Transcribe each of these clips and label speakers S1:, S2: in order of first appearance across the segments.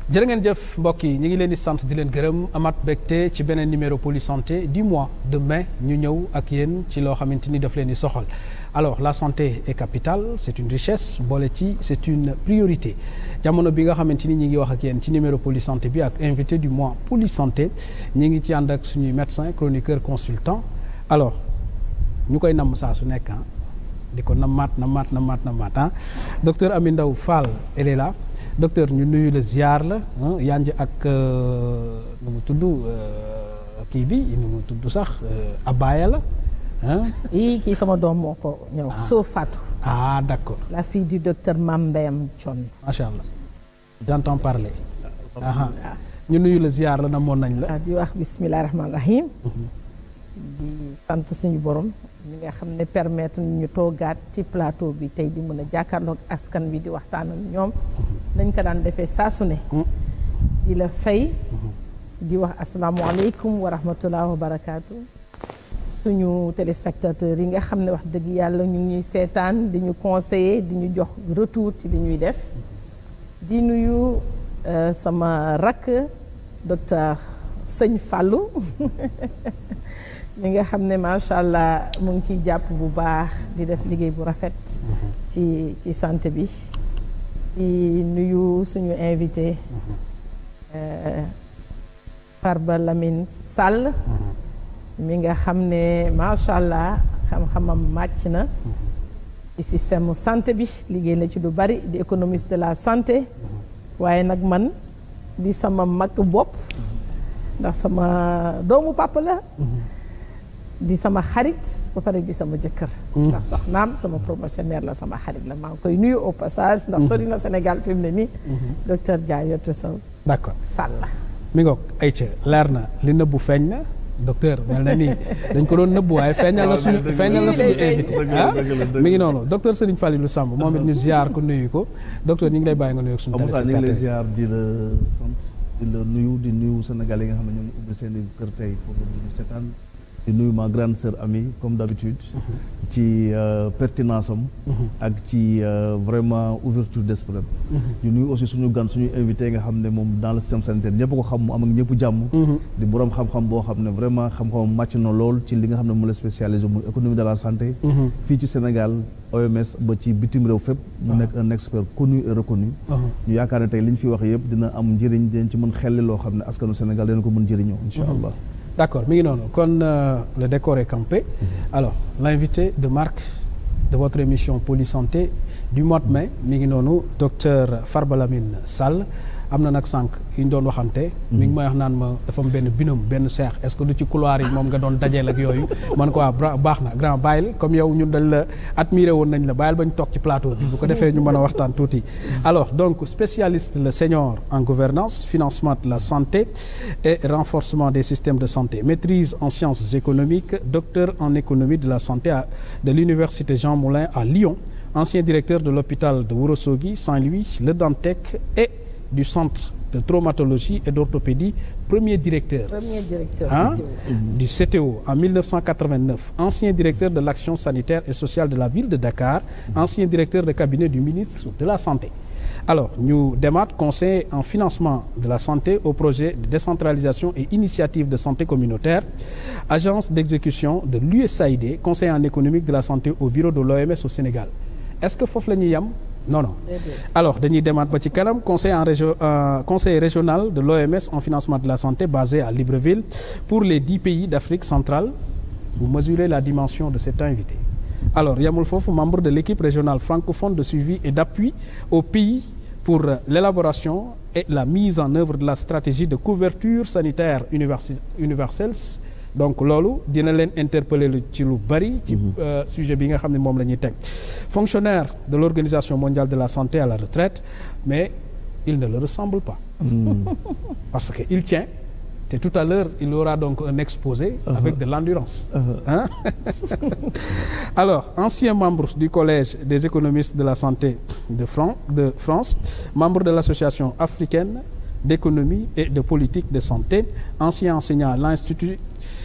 S1: jërë ngeen jëf mbokk yi ñu ngi leen di sant di leen gërëm amat mbégte ci beneen numéro Poli Santé du mois de mai ñu ñëw ak yéen ci loo xamante ni daf leen di soxal alors la santé est capitale c'est une richesse boole ci c'est une priorité jamono bi nga xamante ni ñi ngi wax ak yéen ci numéro Poli Santé bi ak invité du mois Poli Santé ñi ngi ci ànd ak suñuy médecin chroniqueur consultant alors ñu koy namm saa su nekk di ko namaat ah docteur Amy Ndao Fall elle est là docteur ñu nuyu la ziar la yaa ngi ak nu mu tudd kii bi nu mu tudd sax Abaya la
S2: kii sama doom moo ko ñëw soo Fatou
S1: d'accord
S2: la fille du docteur Mame Mbeyam Thion
S1: macha allah j'entends parler ñu nuyu la ziar la namoon nañ la
S2: di wax bismillahi rahmaani rahim di sant suñu borom mi nga xam ne permettre ñu toogaat ci plateau bi tey di mën a jàkkaarloog askan bi di waxtaan ak ñoom nañ ko daan defee saa su ne di la fay di wax asalaamaaleykum wa rahmatullah wa barakaatu suñu téléspectateurs yi nga xam ne wax dëgg yàlla ñu ngi ñuy seetaan di ñu conseiller di ñu jox retour ci li ñuy def di nuyu sama rakk docteur Sëñ Fallou mi nga xam ne macha allah mu ngi ciy jàpp bu baax di def liggéey bu rafet ci santé bi di nuyu suñu invité Farba Lamine Sall mi nga xam ne macha allah xam-xamam màcc na ci système santé bi liggéey na ci lu bari di économiste de la santé waaye nag man di sama mag bopp ndax sama doomu papa la di sama xarit ba pare di sama jëkkër ndax soxnaam sama promotionnaire la sama xarit la maa ngi koy nuyu au passage ndax sori na Sénégal fi mu ne nii docteur Diayatou Sow
S1: d'accord
S2: Sall
S1: mi ngoog ayca leer na li nëbbu feeñ na docteur mel na nii dañ ko doon nëbbu waaye feeñal na suñu invité mi ngi noonu docteur Serigne Falilou Samb moom it ñu ziar ko nuyu ko docteur ñu ngi lay bàyyi nga nuyu ak suñu
S3: téléspectateur ñu ngi lay ziar di la sant di la nuyu Sénégal yi nga xam ne ñoom ubbi seen i kër tey pour ñu seetaan di nuyu ma grande sœur Amy comme d'habitude ci pertinence am ak ci vraiment ouverture d'esprit ñu nuyu aussi suñu gan suñu invité nga xam ne moom dans le système sanitaire ñëpp ko xam mu am ak ñëpp jàmm di borom xam-xam boo xam ne vraiment xam-xamam màcc na lool ci li nga xam ne mu la spécialisé muy économie de la santé fii ci Sénégal OMS ba ci bitim réew fépp mu nekk un expert connu et reconnu ñu yaakaar ne tey li ñu fi wax yëpp dina am njëriñ dinañ ci mën xelli loo xam ne askanu Sénégal dina ko mën jëriñoo incha allah
S1: d'accord mi ngi noonu kon le décor est campé alors l'invité de marque de votre émission Poli Santé du mois de mai mi ngi noonu docteur Farba Lamine Sall am na nag sànq yu ñu doon waxante mi ngi may wax naan ma dafa am benn binôme benn seex est-ce que du ci couloir yi moom nga doon dajeel ak yooyu man ko baax na grand bàyyil comme yow ñun dañ la admiré woon nañ la bàyyil ba ñu toog ci plateau bi bu ko defee ñu mën a waxtaan tuuti alors donc spécialiste le senior en gouvernance financement de la santé et renforcement des systèmes de santé maîtrise en sciences économiques docteur en économie de la santé de l'université Jean Moulin à Lyon ancien directeur de l'hôpital de Ourossogui Saint-Louis Le Dantec et du centre de traumatologie et d'orthopédie premier directeur du CTO en 1989 ancien directeur de l'action sanitaire et sociale de la ville de Dakar ancien directeur de cabinet du ministre de la Santé alors ñu demaat conseil en financement de la santé au projet de décentralisation et initiative de santé communautaire agence d'exécution de l'USAID conseil en économique de la santé au bureau de l'OMS au Sénégal est-ce que foofu la ñuy yam non alors dañuy demaat ba ci kanam conseil régional de l'OMS en financement de la santé basé à Libreville pour les 10 pays d'Afrique centrale vous mesurez la dimension de cet invité alors yamul foofu membre de l'équipe régionale francophone de suivi et d'appui aux pays pour l'élaboration et la mise en œuvre de la stratégie de couverture sanitaire universelle donc loolu dina leen interpeller ci lu bari ci sujet bi nga xam ne moom la ñuy teg fonctionnaire de l'Organisation mondiale de la santé à la retraite mais il ne le ressemble pas parce que il tient te tout à l'heure il aura donc un exposé avec de l'endurance alors ancien membre du collège des économistes de la santé de France membre de l'association africaine d'économie et de politique de santé ancien enseignant à l'Institut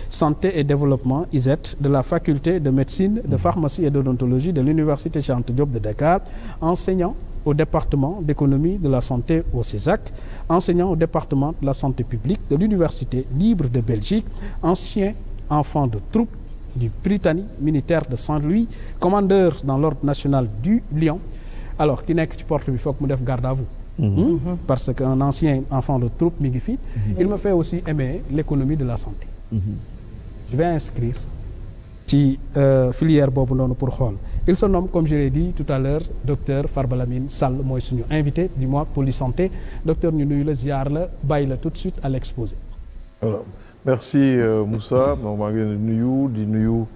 S1: Santé et Développement ISET de la faculté de médecine, de pharmacie et d'odontologie de l'université Cheikh Anta Diop de Dakar, enseignant au département d'économie de la santé au CESAC, enseignant au département de la santé publique de l'Université libre de Belgique, ancien enfant de troupe du Britannique militaire de Saint-Louis, commandeur dans l'ordre national du Lion. Alors ki nekk ci porte bi foog mu def garde à vous. Parce qu'un ancien enfant de troupe mi ngi fi. Il me fait aussi aimer l'économie de la santé. Je vais inscrire ci filière boobu noonu pour xool. Il se nomme, comme je l'ai dit tout à l'heure, docteur Farba Lamine Sall mooy suñu invité du mois Polysanté. Docteur ñu nuyu la ziar la bàyyi la tout de suite à l'exposé.
S4: Voilà. Merci Moussa maa ngi leen di nuyu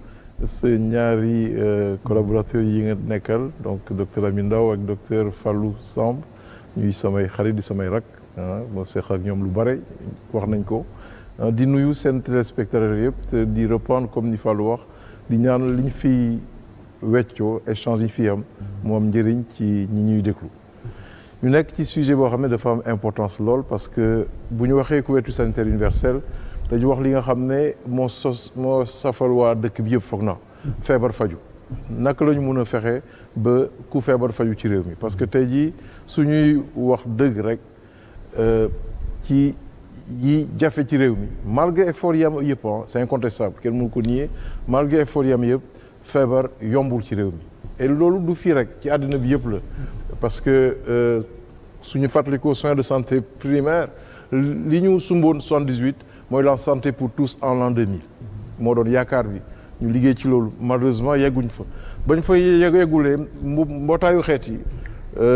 S4: sa ñaari collaborateurs yi nga nekkal donc docteur Lamine Ndao ak docteur Fallou Samb ñuy samay xarit di samay rak ma seq ak ñoom lu bare wax nañ ko di nuyu seen téléspectateurs yëpp te di reprendre comme ni Fallou wax di ñaan li ñu fi weccoo échange yi fi am mu am njëriñ ci ñi ñuy déglu ñu nekk ci sujet boo xam ne dafa am importance lool parce que bu ñu waxee couverture sanitaire universelle dañu wax li nga xam ne moo safal waa dëkk bi yëpp foog naa feebar faju naka la ñu mën a fexe ba ku feebar faju ci réew mi parce que tey jii suñuy wax dëgg rek ci yi jafe ci réew mi malgré effort yi am yëpp c'est incontestable kenn mënu ko nier malgré effort yi am yëpp feebar yombul ci réew mi et loolu du fii rek ci àddina bi yëpp la parce que suñu fàttalikoo soins de santé primaire li ñu sumboon 78 mooy la santé pour tous en l'an 2000 moo doon yaakaar bi ñu liggéey ci loolu malheureusement yegguñ fa bañ fa yeggulee mbootaayu xeet yi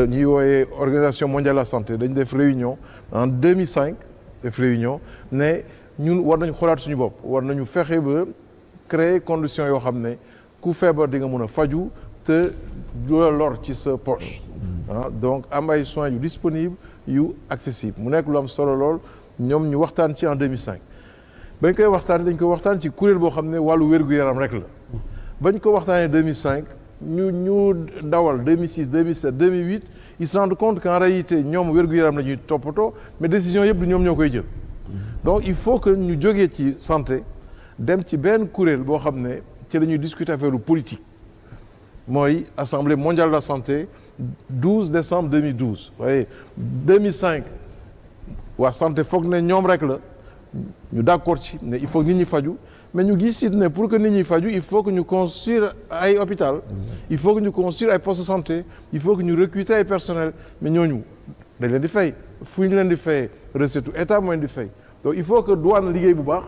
S4: ñuy wooyee organisation mondiale de la santé dañ def réunion en 2005 def réunion ne ñun war nañu xoolaat suñu bopp war nañu fexe ba créer conditions yoo xam ne ku feebar di nga mën a faju te du la lor ci sa poche donc am ay soins yu disponible yu accessible mu nekk lu am solo lool ñoom ñu waxtaan ci en 2005 bañ koy waxtaan dañ ko waxtaan ci kuréel boo xam ne wàllu wér-gu-yaram rek la bañ ko waxtaanee 2005 ñu dawal 2006 2007 2008 ils se rendent compte qu'en réalité ñoom wér-gu-yaram la ñuy toppatoo mais décision yëpp du ñoom ñoo koy jël donc il faut que ñu jógee ci santé dem ci benn kuréel boo xam ne ci la ñuy discuter affaire politique mooy assemblée mondiale de la santé 12 décembre 2012 waaye 2005 waa santé foog ne ñoom rek la ñu d'accord ci ne il faut nit ñi faju mais ñu gis it ne pour que nit ñi faju il faut que ñu construire ay hôpital il faut que ñu construire ay postes de santé il faut que ñu recruter ay personnel mais ñooñu dañ leen di fay fu ñu leen di fay recette état moo leen di fay donc il faut que douane liggéey bu baax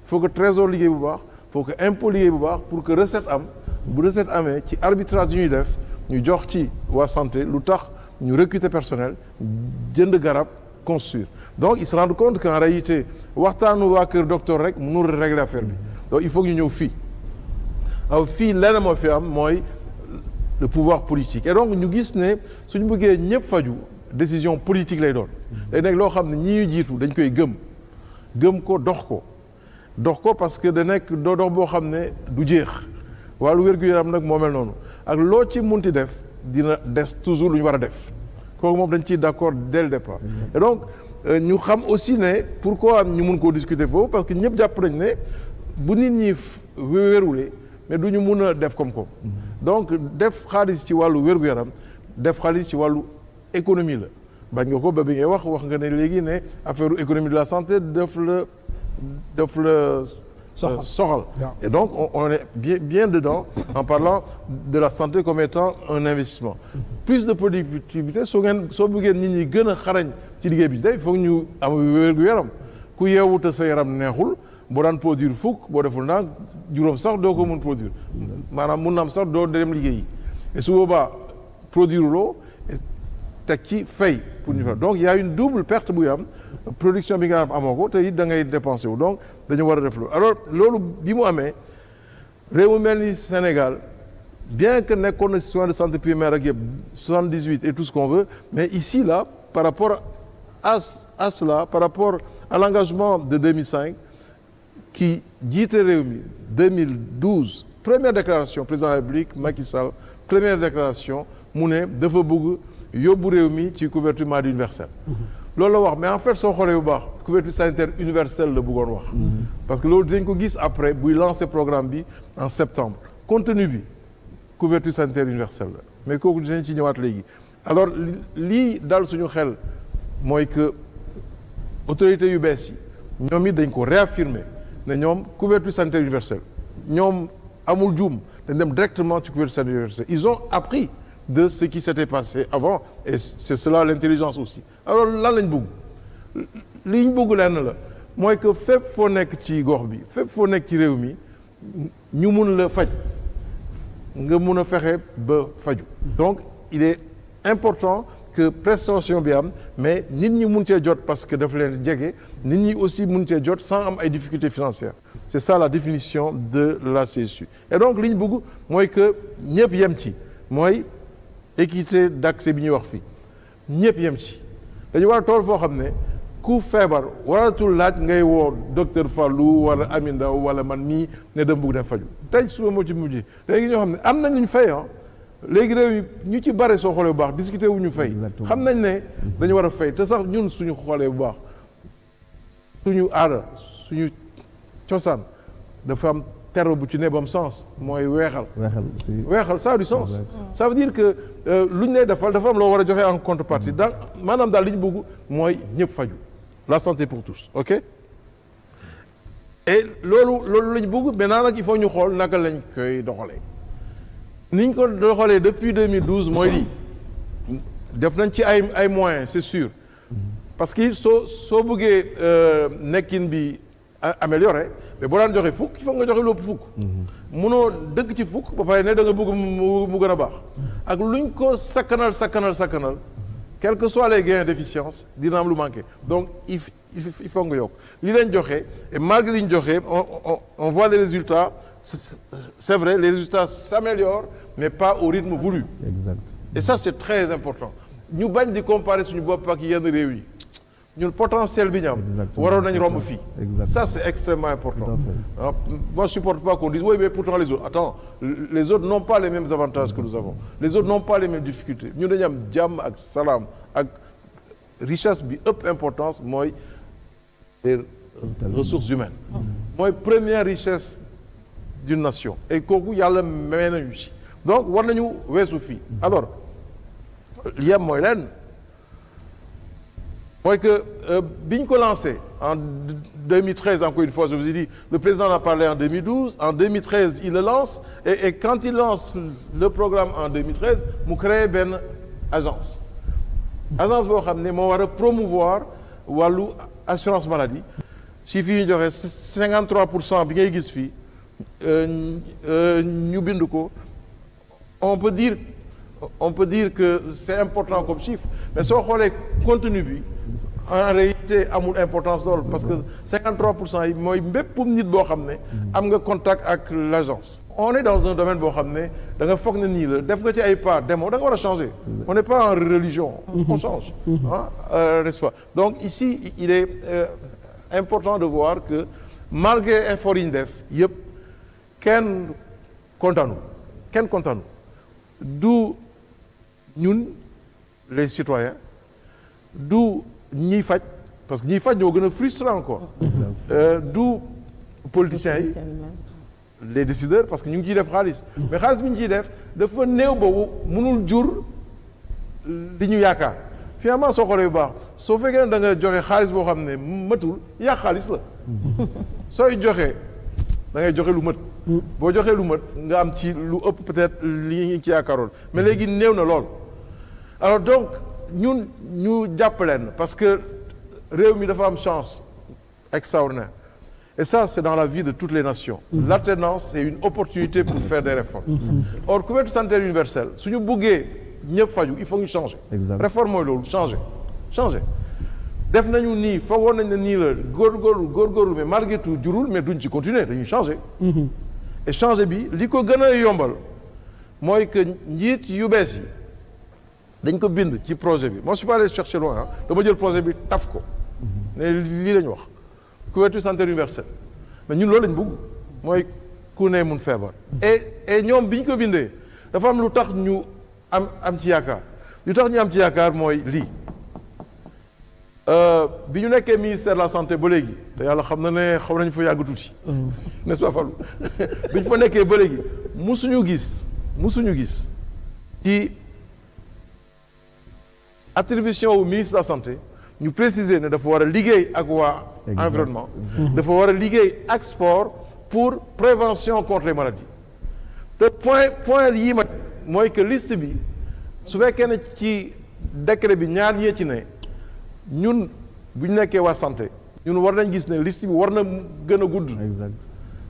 S4: il faut que trésor liggéey bu baax il faut que impôt liggéey bu baax pour que recette am bu recette amee ci arbitrage yu ñuy def ñu jox ci waa santé lu tax ñu recruter personnel jënd garab construire donc ils se rendent compte qu'en réalité waxtaanu waa kër docteur rek mënul régler affaire bi donc il faut que ñu ñëw fii aw fii lenn moo fi am mooy le pouvoir politique et donc ñu gis ne suñu bëggee ñëpp faju décision politique lay doon day nekk loo xam ne ñi ñu jiitu dañ koy gëm ko dox ko parce que da nekk dox boo xam ne du jeex wàllu wér-gu-yaram nag moo mel noonu ak loo ci munti def dina des toujours lu ñu war a def kooku moom dañ ciy d'accord dès le départ et donc ñu xam aussi ne pourquoi ñu mun koo discuter foofu parce que ñëpp jàpp nañ ne bu nit ñi wéerulee mais du ñu mun a def koom-koom donc def xaalis ci wàllu wér-gu-yaram def xaalis ci wàllu économie la bañ nga ko ba bi ngay wax nga ne léegi ne affaire économie de la santé daf la soxal et donc on est bien dedans en parlant de la santé comme étant un investissement plus de productivité soo bëggee nit ñi gën a xarañ ci liggéey bi tey foog ñu am wér-gu-yaram ku yeewu te sa yaram neexul boo daan produire fukk boo deful naa juróom sax doo ko mun produire maanaam mun na am sax doo dem liggéeyi et su boobaa produire loo teg ci fay pour ñu fa donc il y a une double perte buy am production bi nga am amoo ko te it da ngay dépensé wu donc dañu war a def loolu alors loolu bi mu amee réew mu mel ni Sénégal bien que nekkoon na soins de santé primaire ak yëpp 78 et tout ce qu'on veut mais ici là par rapport à cela par rapport à l'engagement de 2005 qui jiite réew mi 2012 première déclaration président de la République Macky Sall première déclaration mu ne dafa bëgg yóbbu réew mi ci couverture maladie universelle loolu la wax mais en fait soo xoolee bu baax couverture sanitaire universelle la bëggoon wax parce que loolu dañ ko gis après buy lancer programme bi en septembre contenu bi couverture sanitaire universelle la mais kooku dinañ ci ñëwaat léegi alors lii daal suñu xel mooy que autorités yu bees yi ñoom it dañ ko réaffirmer ne ñoom couverture sanitaire universelle ñoom amul juum dañ dem directement ci couverture sanitaire universelle ils ont appris de ce qui s'était passé avant et c'est cela l'intelligence aussi alors lan lañ bëgg li ñu bëgg lenn la mooy que fépp foo nekk ci gox bi fépp foo nekk ci réew mi ñu mun la faj nga mun a fexe ba faju donc il est important que prestation bi am mais nit ñi mun cee jot parce que daf leen jege nit ñi aussi mun cee jot sans am ay difficultés financières c'est ça la définition de la CSU et donc li ñu bëgg mooy que ñëpp yem ci mooy équité d'accès bi ñuy wax fii ñëpp yem ci dañu war a tool foo xam ne ku feebar waratul laaj ngay woo docteur Fallou wala Ami Ndaw wala man mii ne dama bëgg dem faju tey suba moo ci mujj léegi ñoo xam ne am nañ ñu fay léegi réew yi ñu ci bare soo xoolee bu baax discuter wu ñu fay xam nañ ne dañu war a fay te sax ñun suñu xoolee bu baax suñu aada suñu cosaan dafa am terme bu ci ne bam sens mooy weexal ça a du sens ça veut dire que lu ñu lay defal dafa am loo war a joxe en contrepartie donc maanaam daal li ñu bëgg mooy ñëpp faju la santé pour tous ok et loolu la ñu bëgg maintenant nag il faut ñu xool naka lañ koy doxalee ni ñu ko doxalee depuis 2012 mooy lii def nañ ci ay moyens c'est sûr parce que soo bëggee nekkin bi amélioré mais boo daan joxe fukk il faut nga joxe lu ëpp fukk munoo dëkk ci fukk ba pare ne da nga bëgg mu gën a baax ak luñ ko sakkanal quels que soient les gains d'efficience dina am lu manqué donc il faut nga yokk li leen joxe et malgré li ñu joxe on voit les résultats c'est vrai les résultats s'améliorent mais pas au rythme voulu
S3: exact
S4: et ça c'est très important ñu bañ di comparer suñu bopp ak yenn réew yi ñun potentiel bi ñu am waroon nañ romb fii ça c'est extrêmement important moi je supporte pas qu'on dise oui mais pourtant les autres attends les autres n'ont pas les mêmes avantages que nous avons les autres n'ont pas les mêmes difficultés ñun dañu am jàmm ak salaam ak richesse bi ëpp importance mooy les ressources humaines mooy première richesse d'une nation et kooku yàlla may nañu ci donc war nañu weesu fii alors li am mooy leen mooy que bi ñu ko lancé en 2013 encore une fois je vous ai dit le président en a parlé en 2012 en 2013 il le lance et quand il lance le programme en 2013 mu créé benn agence boo xam ne moo war a promouvoir wàllu assurance maladie chiffres yi ñu joxe 53% bi ngay gis fii ñu bind ko on peut dire que c'est important comme chiffre mais soo xoolee contenu bi en réalité amul importance loolu parce que 53% yi mooy bépp nit boo xam ne am nga contact ak l'agence on est dans un domaine boo xam ne da nga foog ne nii la def nga ci ay pas demoo da nga war a changer on n'est pas en religion on change n'est-ce pas donc ici il est important de voir que malgré effort yi ñu def yëpp kenn kontaanu du ñun les citoyens du ñiy faj parce que ñiy faj ñoo gën a frustrant encore du politiciens yi les décideurs parce que ñu ngi ciy def xaalis mais xaalis bi ñu ciy def dafa néew boobu mënul jur li ñu yaakaar finalement soo xoolee bu baax soo fekkee ne da nga joxe xaalis boo xam ne matul yàq xaalis la sooy joxe da ngay joxe lu mat boo joxee lu mat nga am ci lu ëpp peut-être li ñu ci yaakaaroon mais léegi néew na lool alors donc ñun ñu jàpp leen parce que réew mi dafa am chance extraordinaire et ça c'est dans la vie de toutes les nations l'alternance c'est une opportunité pour faire des réformes or couverture sanitaire universelle suñu buggee ñëpp faju il faut ñu changer réforme mooy loolu changer def nañu nii foogoon nañ ne nii la góorgóorlu mais malgré tout jurul mais duñ ci continuer dañuy changer et changer bi li ko gën a yombal mooy que njiit yu bees yi dañ ko bind ci projet bi moi je suis pas allé chercher loin dama jël projet bi taf ko ne lii lañu wax couverture sanitaire universelle mais ñun loolu lañ bëgg mooy ku ne mun feebar et ñoom bi ñu ko bindee dafa am lu tax ñu am ci yaakaar lu tax ñu am ci yaakaar mooy lii bi ñu nekkee ministère de la santé ba léegi te yàlla xam na ne xaw nañu fa yàgg tuuti n'est-ce pas Fallou bi ñu fa nekkee ba léegi musuñu gis ci attribution au ministre de la santé ñu préciser ne dafa war a liggéey ak waa environnement dafa war a liggéey ak sport pour prévention contre les maladies te point yii ma mooy que liste bi su fekkee ne ci décret bi ñaar ñee ci ne ñun bu ñu nekkee waa santé ñun war nañ gis ne liste bi war na gën a gudd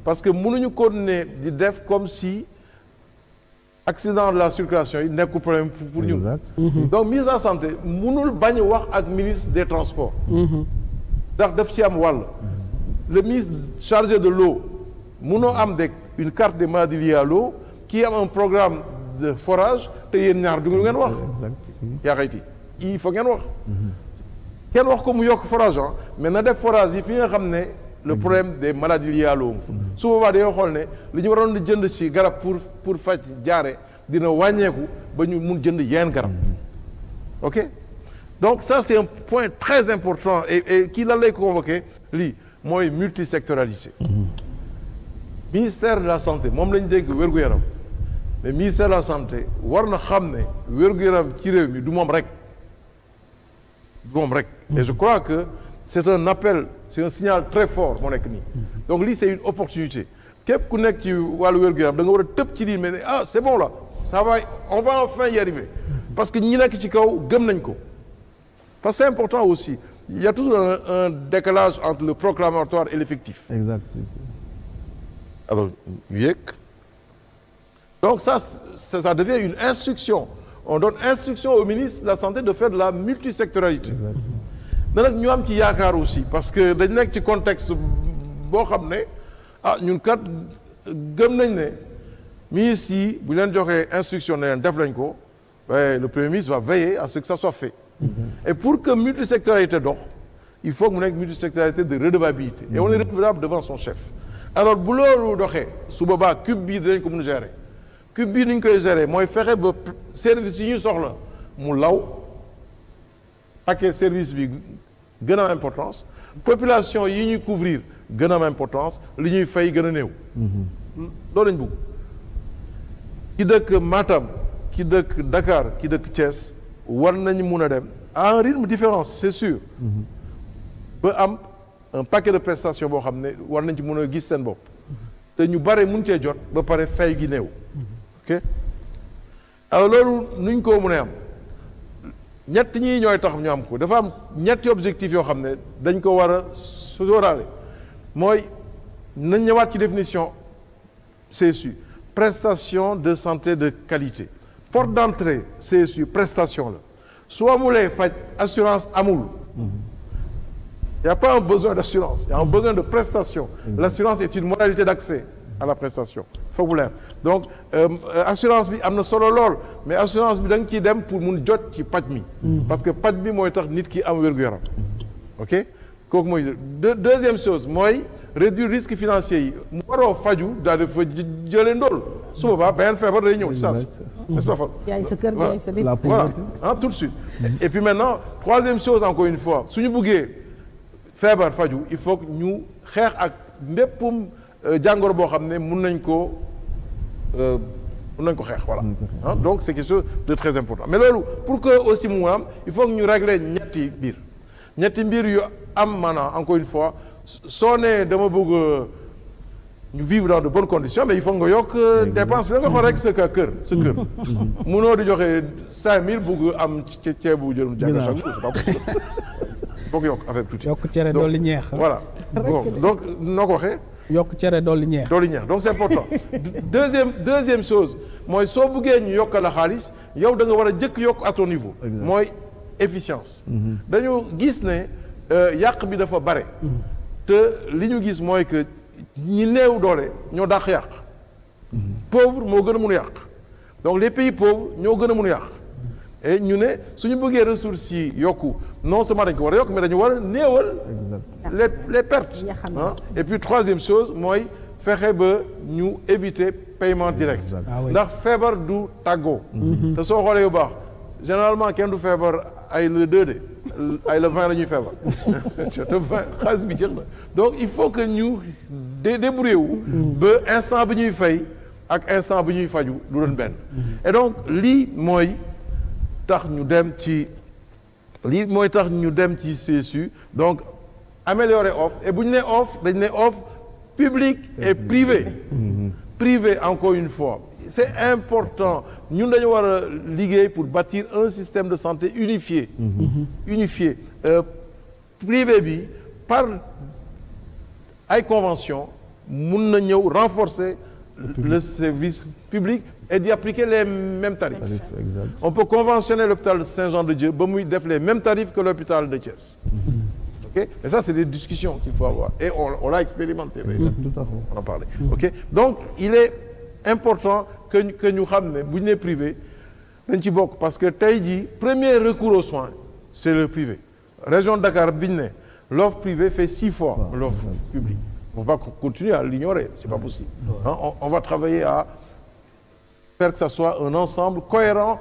S4: parce que mënuñu continuer di def comme si accident de la circulation yi nekkul problème pour ñun donc ministre de la santé mënul bañ wax ak ministre des transports ndax daf ci am wàll le ministre chargé de l'eau mënoo am une carte des maladies liées à l'eau qui am un programme de forage te yéen ñaar du ngeen wax yaa xayti il faut ngeen wax kenn wax ko mu yokk forage mais na def forage yi fi nga xam ne le problème des maladies liées à l'eau su boobaa dañoo xool ne li ñu waroon di jënd ci garab pour faj jaare dina wàññeeku ba ñu mun jënd yenn garab ok donc ça c'est un point très important et kii lan lay convoqué lii mooy multisectorialité ministère de la santé moom lañ dégg wér-gu-yaram mais ministère de la santé war na xam ne wér-gu-yaram ci réew mi du moom rek et je crois que c'est un appel c'est un signal très fort moo nekk nii donc lii c'est une opportunité képp ku nekk ci wàllu wér-gu-yaram da nga war a tëb ci lii mais ne c'est bon là ça va on va enfin y arriver parce que ñi nekk ci kaw gëm nañ ko parce que c'est important aussi il y a toujours un décalage entre le proclamatoire et l'effectif alors ñu yëg donc ça devient une instruction on donne instruction au ministre de la santé de faire de la multisectorialité na nag ñu am ci yaakaar aussi parce que dañ nekk ci contexte boo xam ne ñun kat gëm nañ ne ministre yi bu ñu leen joxee instruction ne leen def lañ ko le premier ministre va veiller à ce que ça soit fait et pour que multisectorialité dox il faut que mu nekk multisectorialité de redevabilité et on est redevable devant son chef alors bu loolu doxee su boobaa cube bii dinañ ko mun gérer cube bii ni ñu koy gérer mooy fexe ba service yi ñuy soxla mu law paquet service bi gën a am importance population yi ñuy couvrir gën a am importance li ñuy fay gën a néew loolu lañ bëgg ki dëkk Matam ki dëkk Dakar ki dëkk Thiès war nañ mun a dem à un rythme différent c'est sûr ba am un paquet de prestations boo xam ne war nañ ci mën a gis seen bopp te ñu bare mun cee jot ba pare fay gi néew ok alors loolu nuñ ko mën a am ñett ñii ñooy tax ñu am ko dafa am ñetti objectifs yoo xam ne dañ ko war a sóoraale mooy nañ ñëwaat ci définition CSU prestation de santé de qualité porte d'entrée CSU prestation la su amulee faj assurance amul il n'y a pas un besoin d'assurance il y a un besoin de prestation l'assurance est une modalité d'accès à la prestation foog mu leer donc assurance bi am na solo lool mais assurance bi da nga ciy dem pour mun jot ci paj mi parce que paj bi mooy tax nit ki am wér-gu-yaram ok kooku mooy deuxième chose mooy réduire risque financier yi mu waroo faju daal dafa jëlee ndóol su boobaa beneen feebar day ñëw ci saa si n'est-ce pas Fall
S2: jaay sa kër jaay sa lépp
S4: voilà tout de suite et puis maintenant troisième chose encore une fois suñu buggee feebar faju il faut que ñu xeex ak mbéppum jàngoro boo xam ne mun nañ ko xeex voilà donc c'est quelque chose de très important mais loolu pour que aussi mu am il faut que ñu régler ñetti mbir yu am maanaam encore une fois soo nee dama bëgg ñu vivre dans de bonnes conditions mais il faut nga yokk dépense bi da nga xool rek sa kër munoo di joxe 5000 bëgg am ceebu jël jàng chaque jour c'est pas possible foog yokk affaire tuuti
S1: yokk cere dolli ñeex
S4: voilà bon donc noo ko waxee
S1: yokk cere dolli ñeex
S4: donc c'est important deuxième chose mooy soo buggee ñu yokkal la xaalis yow da nga war a jëkk yokk à ton niveau mooy efficience dañu gis ne yàq bi dafa bare te li ñu gis mooy que ñi néew doole ñoo dàq yàq pauvre moo gën a mun a yàq donc les pays pauvres ñoo gën a mun a yàq et ñu ne suñu bëggee ressources yi yokku non seulement dañ ko war a yokk mais dañu war a néewal les pertes et puis troisième chose mooy fexe ba ñu éviter paiement direct ndax feebar du tàggoo te soo xoolee yu baax généralement kenn du feebar ay le 2 de ay le 20 la ñuy feebar te 20 xaalis bi jeex na donc il faut que ñu débrouiller wu ba instant bi ñuy fay ak instant bi ñuy faju du doon benn et donc lii mooy tax ñu dem ci lii mooy tax ñu dem ci CSU donc améliorer offre et bu ñu nee offre dañ ne offre publique et privée. Privé encore une fois c'est important ñun dañu war a liggéey pour bâtir un système de santé unifié. Unifié privé bi par ay convention mun na ñëw renforcer le service public et d'y appliquer les mêmes tarifs.
S3: Exact.
S4: On peut conventionner l'hôpital de Saint-Jean-de-Dieu ba muy def les mêmes tarifs que l'hôpital de Thiès. Ok, et ça c'est des discussions qu'il faut avoir et on l'a expérimenté.
S3: Exact, tout à fait.
S4: On en parlait. Ok, donc il est important que ñu xam ne bu ñu nee privé dañ ci bokk parce que tey jii premier recours aux soins c'est le privé. Région de Dakar bi ñu ne l'offre privée fait 6 fois l'offre publique. On va continuer à l'ignorer, c'est pas possible. Hein, on va travailler à faire que ça soit un ensemble cohérent,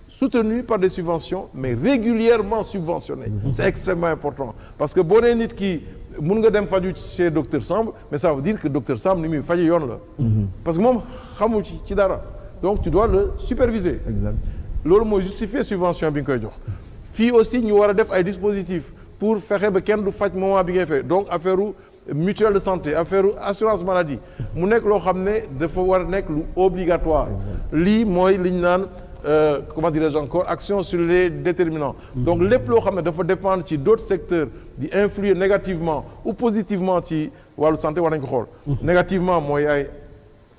S4: soutenu par des subventions, mais régulièrement subventionné. C'est extrêmement important. Parce que boo nee nit ki mun nga dem faju chez docteur Samb, mais ça veut dire que docteur Samb ni muy faje yoon la. Parce que moom xamu ci dara. Donc tu dois le superviser.
S3: Exact.
S4: Loolu mooy justifier subvention bi nga koy jox. Fii aussi ñu war a def ay dispositifs pour fexe ba kenn du faj moment bi ngay fay donc affaire mutuelle de santé affaire assurance maladie mu nekk loo xam ne dafa war a nekk lu obligatoire. Lii mooy li ñu naan comment dirais-je encore action sur les déterminants. Donc lépp loo xam ne dafa dépendre ci d'autres secteurs di influer négativement ou positivement ci wàllu santé war nañ ko xool. Négativement mooy ay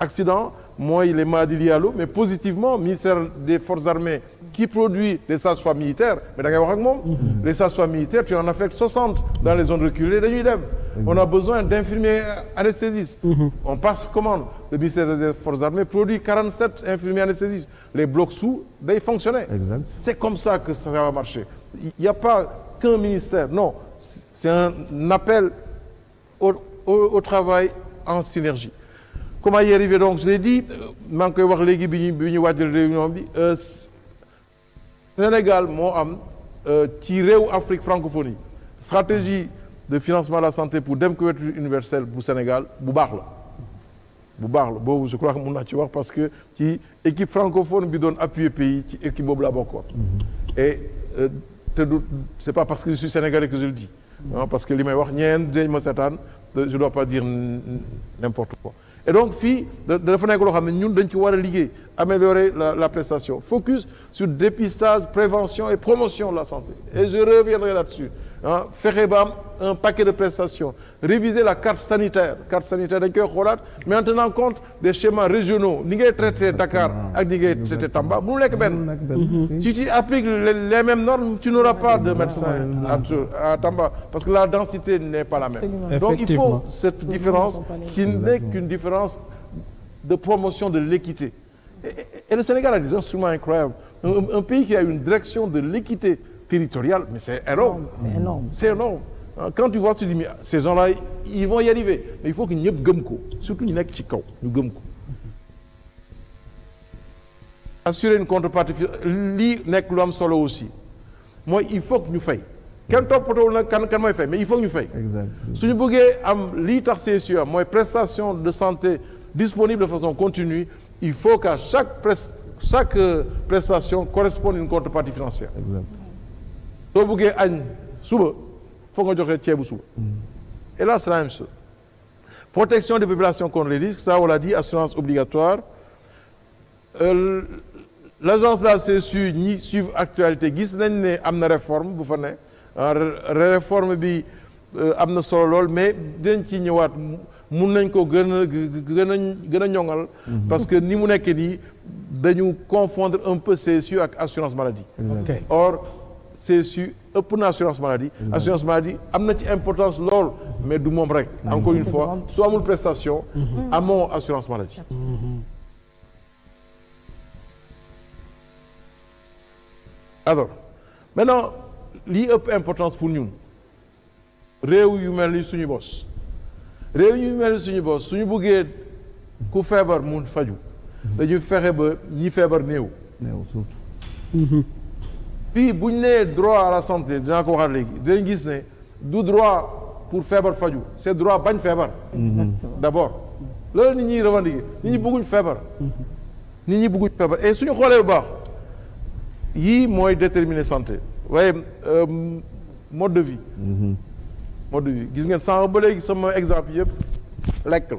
S4: accident mooy les maladies liées à l'eau mais positivement ministère des forces armées qui produit des sages-femmes militaires mais da ngay wax ak moom. Les sages-femmes militaires tu en affectes 60 dans les zones reculées dañuy dem. On a besoin d'infirmiers anesthésistes. On passe commande. Le ministère des forces armées produit 47 infirmiers anesthésistes. Les blocs sous day fonctionner.
S3: Exact.
S4: C'est comme ça que ça va marcher. Il n'y a pas qu'un ministère. Non, c'est un appel au travail en synergie. Comment y arriver donc? Je l'ai dit, maa ngi koy wax léegi bi ñu waajal réunion bi Sénégal moo am ci réew Afrique francophonie stratégie de financement de la santé pour dem couverture universelle bu Sénégal bu baax la boobu je crois que mun naa ci wax parce que ci équipe francophone bi doon appuyer pays ci équipe boobu laa bokkoon et c'est pas parce que je suis sénégalais que je le dis non parce que li may wax ñeen dañ ma seetaan je dois pas dire n'importe quoi. Et donc fii dafa nekk loo xam ne ñun dañ ci war a liggéey améliorer la prestation focus sur dépistage prévention et promotion de la santé et je reviendrai là-dessus fexe ba am un paquet de prestations réviser la carte sanitaire dañ koy xoolaat mais en tenant compte des schémas régionaux ni ngay traiter Dakar ak ni ngay traiter Tamba mënu nekk benn si tu appliques les mêmes normes tu n'auras pas de médecin à Tamba parce que la densité n'est pas la même. Donc il faut cette différence qui n'est qu'une différence de promotion de l'équité et le Sénégal a des instruments incroyables un pays qui a une direction de l'équité territoriale mais c'est énorme. C'est énorme. Quand tu vois tu dis mais ces gens-là ils vont y arriver mais il faut que ñëpp gëm ko surtout ñu nekk ci kaw ñu gëm ko. Assurer une contrepartie lii nekk lu am solo aussi mooy il faut que ñu fay kenn toppatoo nag kan mooy fay mais il faut que ñu fay. Su ñu bëggee am lii tax CSU mooy prestation de santé disponible de façon continue il faut qu'à chaque prestation corresponde une contrepartie financière. Soo bëggee añ suba foog nga joxe ceebu suba. Et là c'est la même chose. Protection des populations contre les risques ça on l'a dit assurance obligatoire. L'agence de la CSU ñi suivre actualité gis nañ ne am na réforme bu fa ne réforme bi am na solo lool mais dañ ci ñëwaat mun nañ ko gën a ñoŋal parce que ni mu nekk nii dañu confondre un peu CSU ak assurance maladie. Or CSU ëpp na assurance maladie. Assurance maladie am na ci importance lool mais du moom rek. Encore une fois soo amul prestation. amoo assurance maladie. Alors maintenant lii ëpp importance pour ñun réew yu mel ni suñu bos suñu bëggee ku feebar mun faju dañu fexe ba ñi feebar néew surtout. Fii bu ñu nee droit à la santé dinaa ko waxaat léegi dinañ gis ne du droit pour feebar faju c'est droit bañ feebar. D'abord loolu nit ñi revendiquer nit ñi bëgguñ feebar. Et suñu xoolee bu baax yii mooy déterminer santé waaye mode de vie. mode de vie gis ngeen sànq ba léegi sama exemple yëpp lekk la.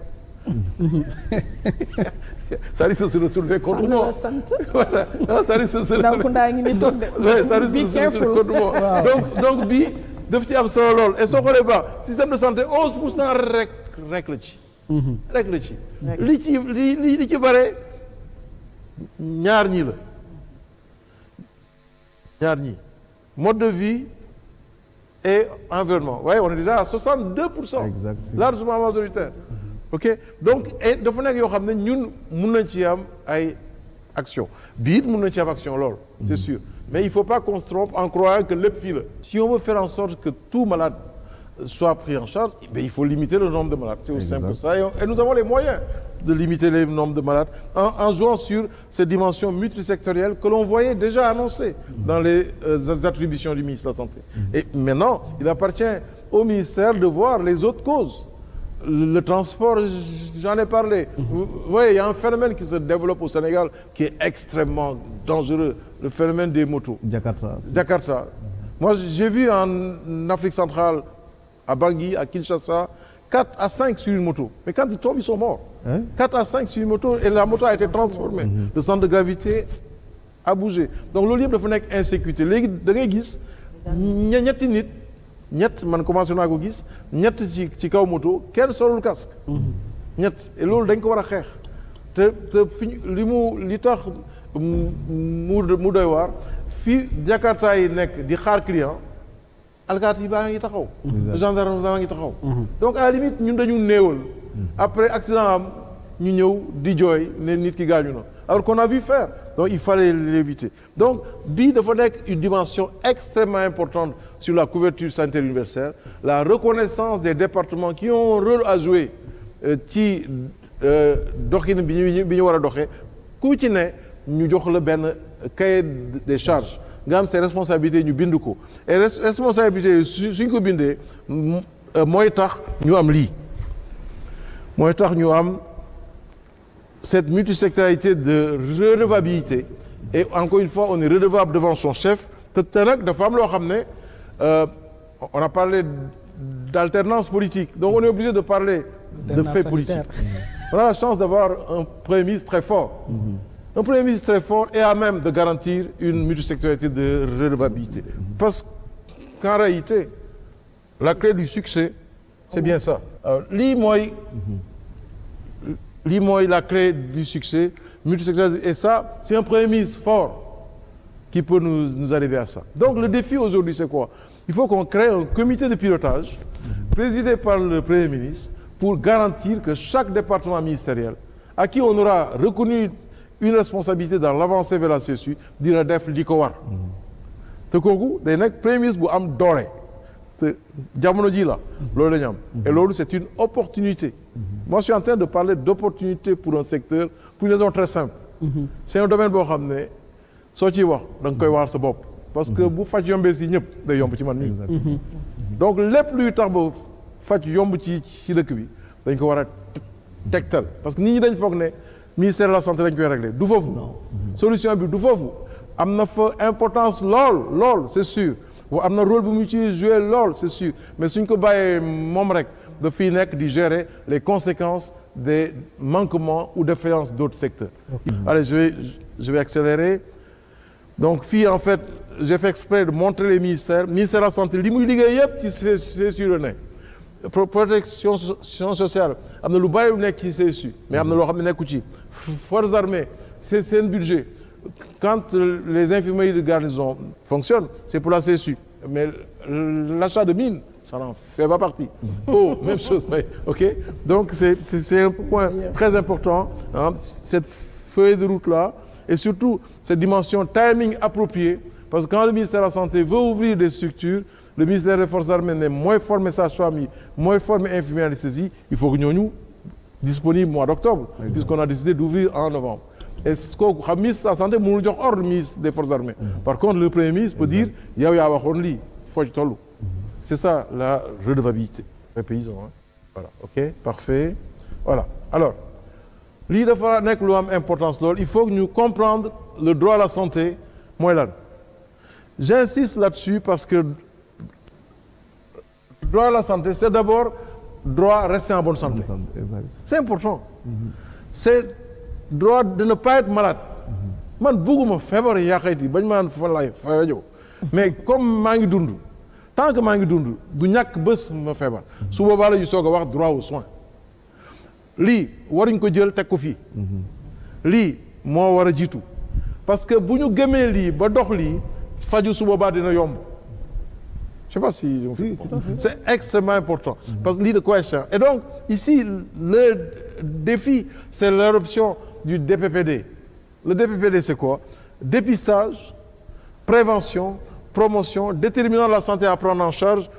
S4: ça risque de se retourner contre moi. voilà ça risque de se
S2: retourner. ngi ni toog de.
S4: ça risque de se retourner contre moi. donc bii daf ci am solo lool et soo xoolee ba système de santé 11% rek la ci. rek la ci. li ci bare ñaar ñii la ñaar ñii mode de vie et environnement waaye on est déjà à 62%.
S3: exact
S4: largement majoritaire. ok donc dafa nekk yoo xam ne ñun mun nañ ci am ay action bii it mun nañ ci am action lool c'est sûr mais il faut pas qu'on se trompe en croyant que lépp fii la si on veut faire en sorte que tout malade soit pris en charge ben il faut limiter le nombre de malades c'est aussi simple que ça et nous avons les moyens de limiter le nombre de malades en jouant sur ces dimensions multisectorielles que l'on voyait déjà annoncées dans les attributions du ministre de la Santé et maintenant il appartient au ministère de voir les autres causes. Le transport, j'en ai parlé. Vous voyez, il y a un phénomène qui se développe au Sénégal qui est extrêmement dangereux, le phénomène des motos. Jakarta. Moi, j'ai vu en Afrique centrale, à Bangui, à Kinshasa, 4 à 5 sur une moto. Mais quand ils tombent, ils sont morts. 4 à 5 sur une moto et la moto a été transformée. Le centre de gravité a bougé. Donc, loolu yëpp dafa nekk insécurité. Léegi da ngay gis ñetti nit ñett man commencé naa ko gis ñett ci kaw moto kenn solul casque. ñett et loolu dañ ko war a xeex te fi li tax mu doy waar fii Jakarta yi nekk di xaar client alkaati yi baa ngi taxaw. gendarme baa ngi taxaw. donc à la limite ñun dañu néewal. après accident am ñu ñëw di jooy ne nit ki gaañu na alors qu'on a vu faire donc il fallait l'éviter donc bii dafa nekk une dimension extrêmement importante sur la couverture sanitaire universelle la reconnaissance des départements qui ont un rôle à jouer ci doxin bi ñu war a doxee ku ci ne ñu jox la benn cahier des charges nga am ses responsabilités ñu bind ko et responsabilités suñ ko bindee mooy tax ñu am lii mooy tax ñu am cette multisectorialité de redevabilité et encore une fois on est redevable devant son chef te nag dafa am loo xam ne on a parlé d'alternance politique donc on est obligé de parler de faits politiques on a la chance d'avoir un premier ministre très fort un premier ministre très fort et à même de garantir une multisectorialité de redevabilité parce qu'en réalité la clé du succès c'est bien ça lii mooy la clé du succès multisectoriel et ça c'est un premier ministre fort qui peut nous arriver à ça donc le défi aujourd'hui c'est quoi il faut qu'on crée un comité de pilotage présidé par le premier ministre pour garantir que chaque département ministériel à qui on aura reconnu une responsabilité dans l'avancée vers la CSU dina def li ko war te kooku day nekk premier ministre bu am doole te jamono ji la loolu la ñu am et loolu c'est une opportunité moi je suis en train de parler d'opportunité pour un secteur pour une raison très simple c'est un domaine boo xam ne soo ciy wax da nga koy wax sa bopp parce que bu faj yombee si ñëpp day yomb ci man mii donc lépp luy tax ba faj yomb ci dëkk bi dañ ko war a tegtal parce que nit ñi dañ foog ne ministère de la santé dañ koy régler du foofu solution bi du foofu am na fa importance lool c'est sûr am na rôle bu mu ci jouer lool c'est sûr mais suñ ko bàyyee moom rek dafay nekk di gérer les conséquences des manquements ou défaillances d'autres secteurs allez je vais accélérer donc fii en fait j'ai fait exprès de montrer les ministère de la santé li muy liggéey yëpp ci c'est sûr le ne protection sociale am na lu bari lu nekk ci CSU mais am na loo xam ne nekku ci forces armées c'est seen budget quand les infirmeries de garnison fonctionnent c'est pour la CSU mais l'achat de mines ça n'en fait pas partie même chose mais ok donc c'est un point très important cette feuille de route là et surtout cette dimension timing appropriée parce que quand le ministère de la Santé veut ouvrir des structures le ministère des Forces armées ne mooy former sages-femmes yi mooy former infirmières anesthésie il faut que ñooñu disponible mois d'octobre puisqu'on a décidé d'ouvrir en novembre et kooku xam ministre de la Santé mënul jox ordre ministre des Forces armées par contre le premier ministre peut dire yow yaa waxoon lii foo ci tollu c'est ça la redevabilité les paysans voilà ok parfait voilà alors lii dafa nekk lu am importance lool il faut que ñu comprendre le droit à la santé mooy lan J'insiste là-dessus parce que droit à la santé, c'est d'abord droit à rester en bonne santé. C'est important. C'est droit de ne pas être malade. Man bugguma feebar yàqayti bañ maan fa lay fajo mais comme maa ngi dund tant que maa ngi dund du ñàkk bés ma feebar su boobaa la ñu soog a wax droit aux soins lii waruñ ko jël teg ko fii lii moo war a jiitu parce que bu ñu gëmee lii ba dox lii faju su boobaa dina yomb je sais pas si c'est extrêmement important parce que lii de question et donc ici le défi c'est l'adoption du DPPD. Le DPPD, c'est quoi? Dépistage, prévention, promotion, déterminant la santé à prendre en charge,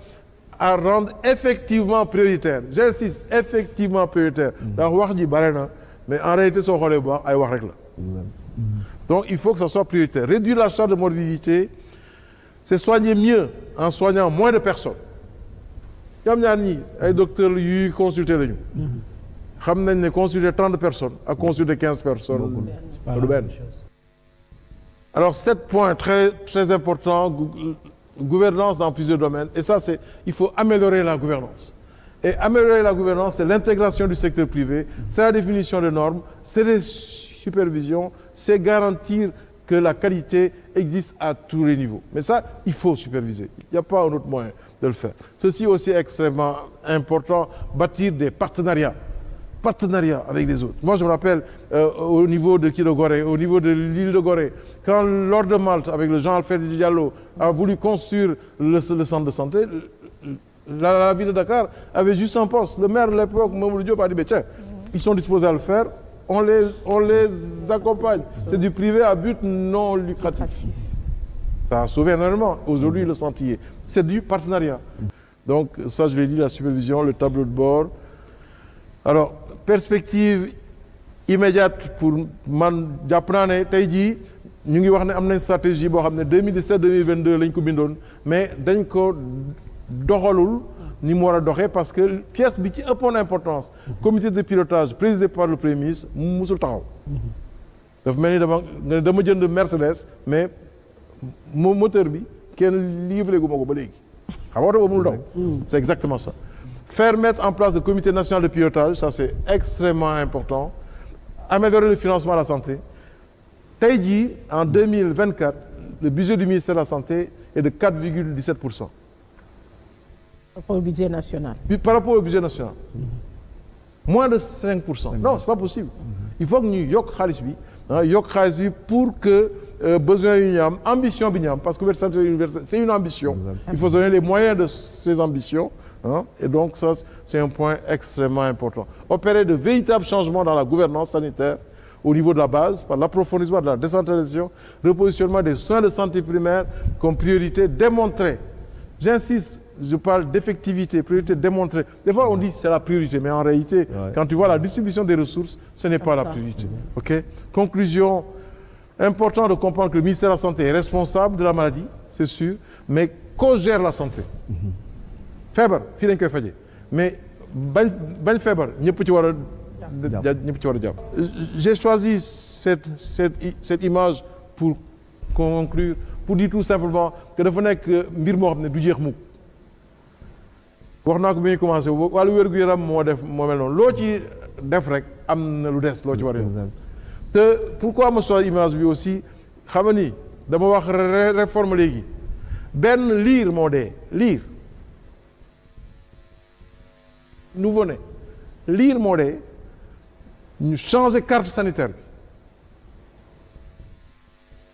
S4: à rendre effectivement prioritaire. J'insiste, effectivement prioritaire. ndax wax ji bare na mais en réalité soo xoolee bu baax ay wax rek la. Donc il faut que ça soit prioritaire. Réduire la charge de morbidité, c'est soigner mieux en soignant moins de personnes. ñoom ñaar ñii ay docteurs yuy consulter lañu. xam nañ ne consulter 30 personnes ak consulter 15 personnes du benn. Alors 7 points très très importants, gouvernance dans plusieurs domaines et ça c'est il faut améliorer la gouvernance et améliorer la gouvernance c'est l'intégration du secteur privé, c'est la définition des normes, c'est les supervisions, c'est garantir que la qualité existe à tous les niveaux. Mais ça, il faut superviser. Il n'y a pas un autre moyen de le faire. Ceci aussi est extrêmement important, bâtir des partenariats avec les autres. Moi, je me rappelle au niveau de Kilo Gorée, au niveau de l'île de Gorée, quand Lord de Malte, avec le Jean-Alfred Diallo, a voulu construire le centre de santé, la ville de Dakar avait juste un poste. Le maire de l'époque, Mamadou Diop, a dit, tiens, ils sont disposés à le faire, on les accompagne. C'est du privé à but non lucratif. Ça a sauvé énormément. Aujourd'hui, le centre y est. C'est du partenariat. Donc, ça, je l'ai dit, la supervision, le tableau de bord. Alors, perspective immédiate pour man jàpp naa ne tey jii ñu ngi wax ne am nañ stratégie boo xam ne 2017-2022 lañ ko bindoon mais dañ ko doxalul ni mu war a doxee parce que pièce bi ci ëppoon importance comité de pilotage présidé par le Premier ministre musul taxaw dafa mel ni dama jënd Mercedes mais moteur bi kenn livré gu ma ko ba léegi xam nga oto boobu mënul daw c'est exactement ça. Faire mettre en place le comité national de pilotage, ça c'est extrêmement important. Améliorer le financement de la santé. Tey jii, en 2024, le budget du ministère de la Santé est de 4,17%. Par
S2: rapport au budget national.
S4: Par rapport au budget national. Moins de 5%. Non, c'est pas possible. Il faut que ñu yokk xaalis bi pour que besoin yu ñu am, ambition bi ñu am, parce que c'est une ambition. Il faut donner les moyens de ces ambitions. Et donc ça, c'est un point extrêmement important. Opérer de véritables changements dans la gouvernance sanitaire au niveau de la base, par l'approfondissement de la décentralisation, le positionnement des soins de santé primaire comme priorité démontrée. J'insiste, je parle d'effectivité, priorité démontrée. Des fois, on dit c'est la priorité, mais en réalité, quand tu vois la distribution des ressources, ce n'est pas la priorité. Okay? Conclusion, important de comprendre que le ministère de la Santé est responsable de la maladie, c'est sûr, mais co-gère la santé. Feebar fii lañ koy fajee mais bañ feebar ñëpp ci war a jàpp. J'ai choisi cette image pour conclure pour dire tout simplement que dafa nekk mbir moo xam ne du jeex mukk wax naa ko bi ñuy commencé wàllu wér-gu-yaram moo mel noonu loo ci def rek am na lu des loo ci war a te pourquoi ma choisi image bi aussi xam nga ni dama wax réforme léegi benn liir moo dee liir nouveau-né liir moo dee ñu changer carte sanitaire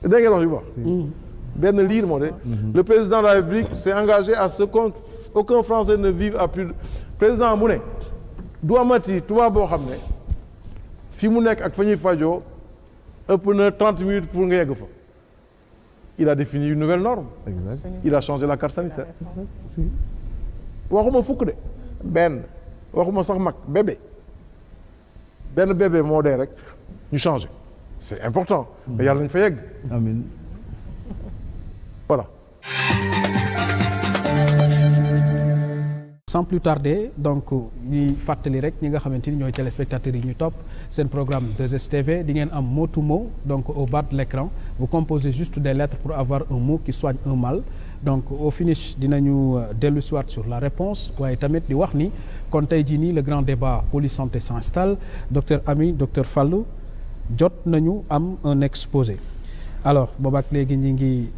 S4: bi dégg ngeen wax yu baax benn liir moo dee le président de la République s'est engagé à ce qu'aucun Français ne vive à plus de président mu ne du amati tubaab boo xam ne fi mu nekk ak fa ñuy fajoo ëpp na 30 minutes pour nga yegg fa il a défini une nouvelle norme. Exact. Il a changé la carte sanitaire. waxuma fukk de benn waxuma sax mag bébé benn bébé moo dee rek ñu changé c'est important. mais yàlla nañ fa yegg.
S3: amiin.
S4: voilà.
S1: sans plus tarder donc ñuy fàttali rek ñi nga xamante ni ñooy téléspectateurs yi ñu topp seen programme 2STV di ngeen am mot to mot donc au bas de l'écran vous composez juste des lettres pour avoir un mot qui soigne un mal donc au finish dinañu dellu siwaat sur la réponse waaye tamit di wax ni kon tey jii nii le grand débat police santé s'installe docteur Amy docteur Fallou jot nañu am un exposé alors boobaak léegi ñi ngi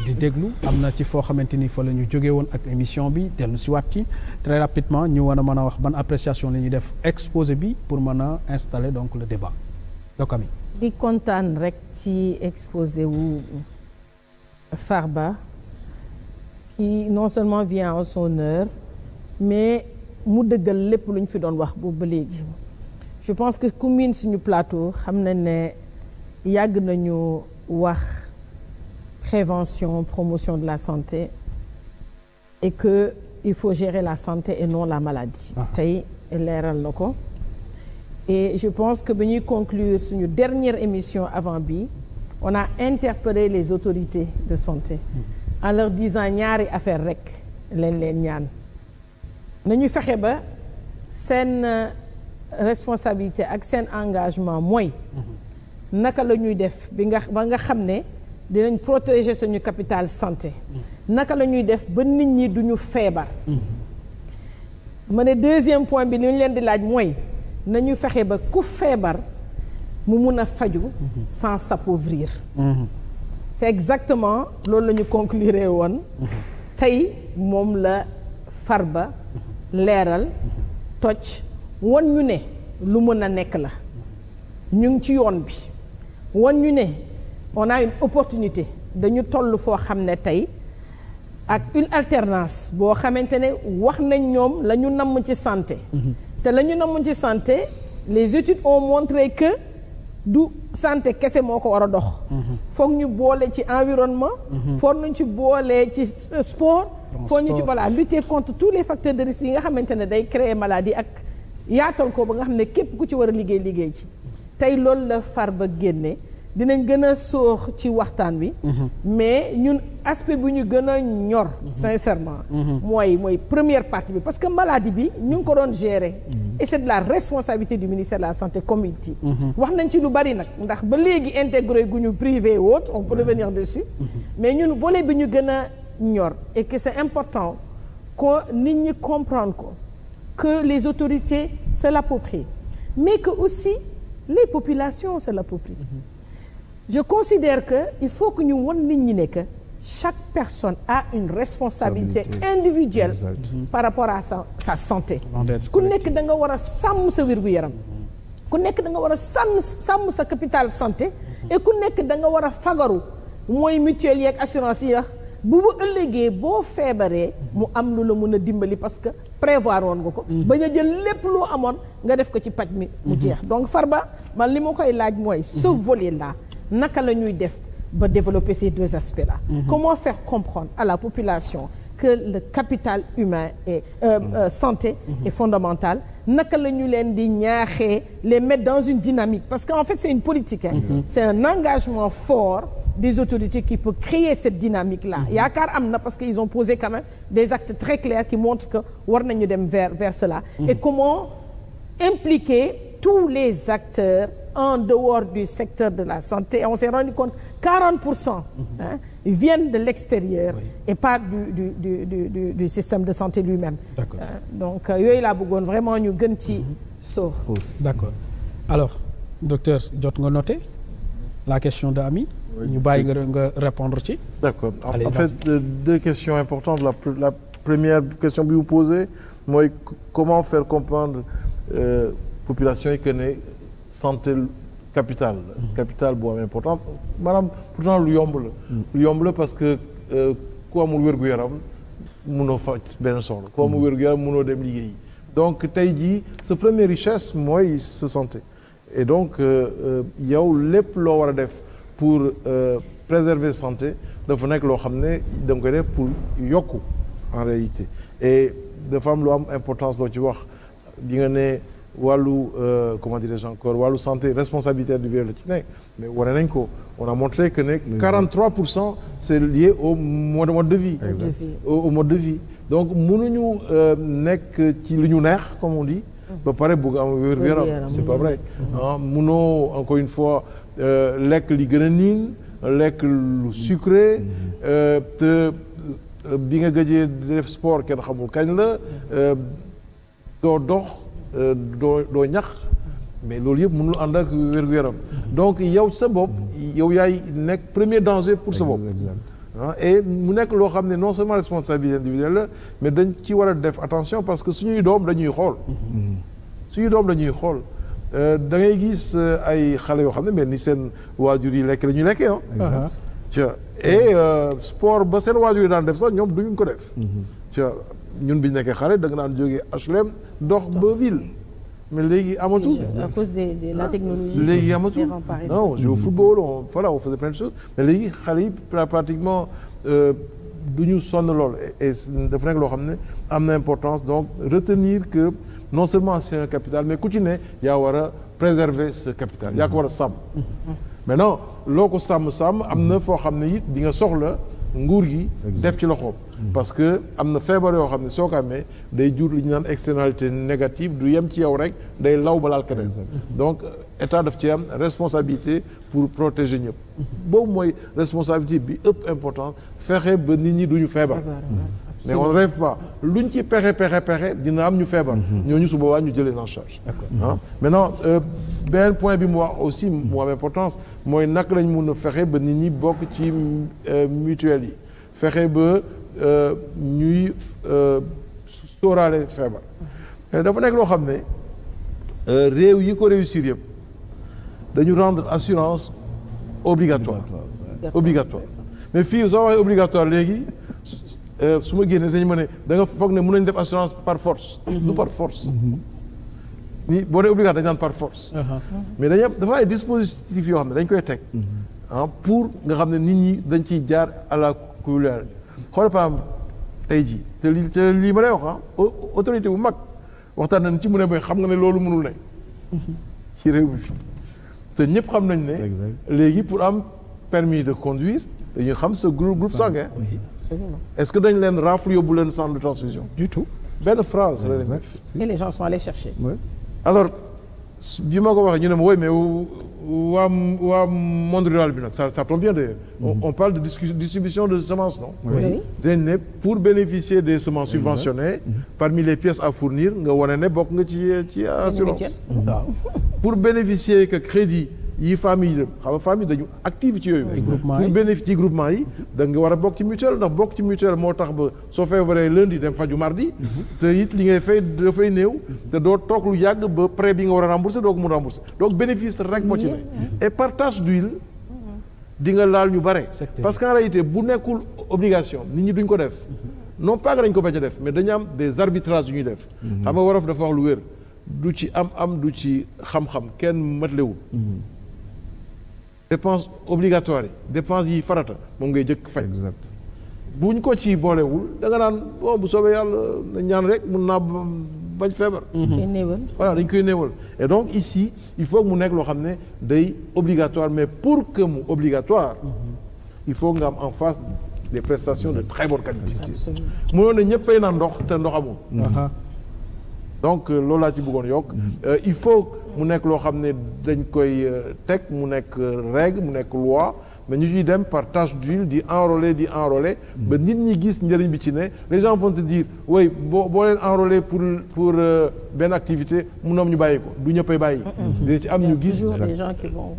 S1: di déglu am na ci foo xamante ni fa la ñu jóge woon ak émission bi dellu siwaat ci très rapidement ñu war a mën a wax ban appréciation la ñuy def exposé bi pour mën a installer donc le débat donc Amy
S2: di kontaan rek ci exposé wu Farba qui non seulement vient en son heure mais mu dëggal lépp lu ñu fi doon wax boobu ba léegi je pense que ku miin suñu plateau xam na ne yàgg nañu wax prévention promotion de la santé et que il faut gérer la santé et non la maladie tey leeral na ko et je pense que ba ñuy conclure suñu dernière émission avant bi on a interpellé les autorités de santé en leur disant ñaari affaire rek leen ñaan nañu fexe ba seen responsabilité ak seen engagement mooy naka la ñuy def ba nga xam ne dinañ protéger suñu capital santé naka la ñuy def ba nit ñi duñu feebar ma ne deuxième point bi li ñu leen di laaj mooy nañu fexe ba ku feebar mu mun a faju sans s'appauvrir c'est exactement loolu la ñu conclure woon tey moom la Farba leeral toj won ñu ne lu mën a nekk la ñu ngi ci yoon bi won ñu ne on a une opportunité dañu toll foo xam ne tey ak une alternance boo xamante ne wax nañ ñoom la ñu namm ci santé te la ñu namm ci santé les études ont montré que du santé kese moo ko war a dox foog ñu boole ci environnement foog ñu ci boole ci sport foog ñu ci lutter contre tous les facteurs de risque yi nga xamante ne day créer maladie ak yaatal ko ba nga xam ne képp ku ci war a liggéey ci tey loolu la Farba génne dinañ gën a sóox ci waxtaan bi mais ñun aspect bu ñu gën a ñor sincèrement mooy première partie bi parce que maladie bi ñu ngi ko doon gérer et c'est de la responsabilité du ministère de la santé comme il dit wax nañ ci lu bari nag ndax ba léegi intégré gu ñu privé ou autre on peut revenir dessus mais ñun volet bi ñu gën a ñor et que c'est important que nit ñi comprendre ko que les autorités se l'approprient mais que aussi les populations se l'approprient je considère que il faut que ñu won nit ñi ne que chaque personne a une responsabilité individuelle par rapport à sa santé ku nekk da nga war a sàmm sa wér-gu-yaram ku nekk da nga war a sàmm sa capital santé et ku nekk da nga war a fagaru mooy mutuelle yeeg assurance yi bu ëllëgee boo feebaree mu am lu la mën a dimbali parce que prévoir woon nga ko bañ a jël lépp loo amoon nga def ko ci paj mi mu jeex donc Farba man li ma koy laaj mooy ce volet là naka la ñuy def ba développer ces deux aspects là comment faire comprendre à la population que le capital humain et santé est fondamental naka la ñu leen di ñaaxee les mettre dans une dynamique parce qu'en fait c'est une politique c'est un engagement fort des autorités qui peut créer cette dynamique là yaakaar am na parce que ils ont posé quand même des actes très clairs qui montrent que war nañu dem vers cela et comment impliquer tous les acteurs en dehors du secteur de la santé et on s'est rendu compte 40% viennent de l'extérieur et pas du système de santé lui-même donc yooyu laa bëggoon vraiment ñu gën ci sóor
S1: d'accord alors docteur jot nga noté la question de Amy ñu bàyyi nga répondre ci
S4: d'accord en fait deux questions importantes la première question bi vous posez mooy comment faire comprendre population yi que ne santé capital bu am important maanaam pourtant lu yomb la parce que ku amul wér-gu-yaram mënoo faj benn soxla ku amul wér-gu-yaram mënoo dem liggéeyi donc tey jii sa première richesse mooy sa santé et donc yow lépp loo war a def pour préserver santé dafa nekk loo xam ne da nga koy def pour yokku en réalité et dafa am lu am importance loo ci wax di nga ne wàllu comment dirais-je encore wàllu santé responsabilité individuelle la ci nekk mais wane nañ ko on a montré que ne 43% c'est lié au mode de vie au mode de vie donc mënuñu nekk ci lu ñu neex comme on dit ba pare bëgg am wér-gu-yaram c'est pas vrai ah mënoo encore une fois lekk li gën a niin lekk lu sucré te bi nga gëjee def sport kenn xamul kañ la doo dox doo ñax mais loolu yëpp mënul ànd ak wér-gu-yaram donc yow sa bopp yow yaay nekk premier danger pour sa bopp ah et mu nekk loo xam ne non seulement responsabilité individuelle la mais dañ ci war a def attention parce que suñuy doom dañuy xool da ngay gis ay xale yoo xam ne mais ni seen waajur yi lekk la ñuy lekkee ah et sport ba seen waajur yi daan def sax ñoom duñu ko def ñun bi ñu nekkee xale da nga daan jógee HLM dox ba ville mais léegi amatul
S2: à cause de la technologie.
S4: léegi amatul non jouer au football on faisait plein de choses mais léegi xale yi pratiquement du ñu sonn lool et dafa nekk loo xam ne am na importance donc retenir que non seulement c'est un capital mais ku ci ne yaa war a préserver ce capital yaa ko war a sàmm maintenant loo ko sàmm am na foo xam ne it di nga soxla nguur gi def ci loxoom parce que am na feebar yoo xam ne soo ko amee day jur li ñu naan externalité négative du yem ci yow rek day law balaal keneen donc état daf ci am responsabilité pour protéger ñëpp boobu mooy responsabilité bi ëpp important fexe ba nit ñi duñu feebar mais on ne rêve pas luñ ci pexe dina am ñu feebar ñooñu su boobaa ñu jëlee en charge ah maintenant benn point bi mu wax aussi mu am importance mooy naka lañ mun a fexe ba nit ñi bokk ci mutuelle yi fexe ba ñuy sóoraale feebar dafa nekk loo xam ne réew yi ko réussir yëpp dañu rendre assurance obligatoire mais fii soo waxee obligatoire léegi su ma génnee dañu ma ne da nga foog ne mën nañu def assurance par force du par force ni boo dee obligatoire dañu naan par force mais dafa ay dispositifs yoo xam ne dañ koy teg pour nga xam ne nit ñi dañ ciy jaar à la couleuvre xoolal par exemple tey jii te lii ma lay wax autorité bu mag waxtaan nañ ci mu ne mooy xam nga ne loolu mënul ne ci réew mi fii te ñëpp xam nañ ne léegi pour am permis de conduire dañuy xam sa groupe sanguin est-ce que dañ leen rafle yóbbu leen centre de transfusion
S1: du tout
S4: benn phrase la leen def
S2: et les gens sont allés chercher
S4: alors bi ma ko waxee ñu ne ma woy mais waa monde rural bi nag ça tombe bien d'ailleurs on parle de distribution de semences non dañ ne pour bénéficier des semences subventionnées parmi les pièces à fournir nga wane ne bokk nga ci assurance pour bénéficier que crédit yi famille xam nga famille dañu active ci yooyu pour bénéficier ci groupement yi da nga war a bokk ci mutuelle ndax bokk ci mutuelle moo tax ba soo feebaree lundi dem faju mardi te it li ngay fay dafay néew te doo toog lu yàgg ba prêt bi nga war a rembourser doo ko mun rembourser donc bénéfice rek moo ci ne et par tache d'huile di nga laal ñu bare parce qu'en réalité bu nekkul obligation nit ñi duñ ko def non pas que dañ ko bañ a def mais dañu am des arbitrages yu ñuy def xam nga wolof dafa wax lu wér du ci am du ci xam-xam kenn matlewul dépense obligatoire yi dépense yi farata moom ngay jëkk fay exact buñ ko ci boolewul da nga naan bon bu soobee yàlla na ñaan rek mun naa bañ feebar voilà dañ koy néewal et donc ici il faut que mu nekk loo xam ne day obligatoire mais pour que mu obligatoire il faut nga am en face des prestations de très bonne qualité mënoon ne ñëppay naan ndox te ndox amul donc loolu laa ci bëggoon yokk il faut mu nekk loo xam ne dañ koy teg mu nekk règle mu nekk loi mais ñu ciy dem par tache d'huile di enrôler ba nit ñi gis njëriñ bi ci ne les gens vont te dire oui boo leen enrôler pour benn activité mun na ñu bàyyi ko du ñëppay bàyyi dina ci am ñu gis
S2: des gens qui vont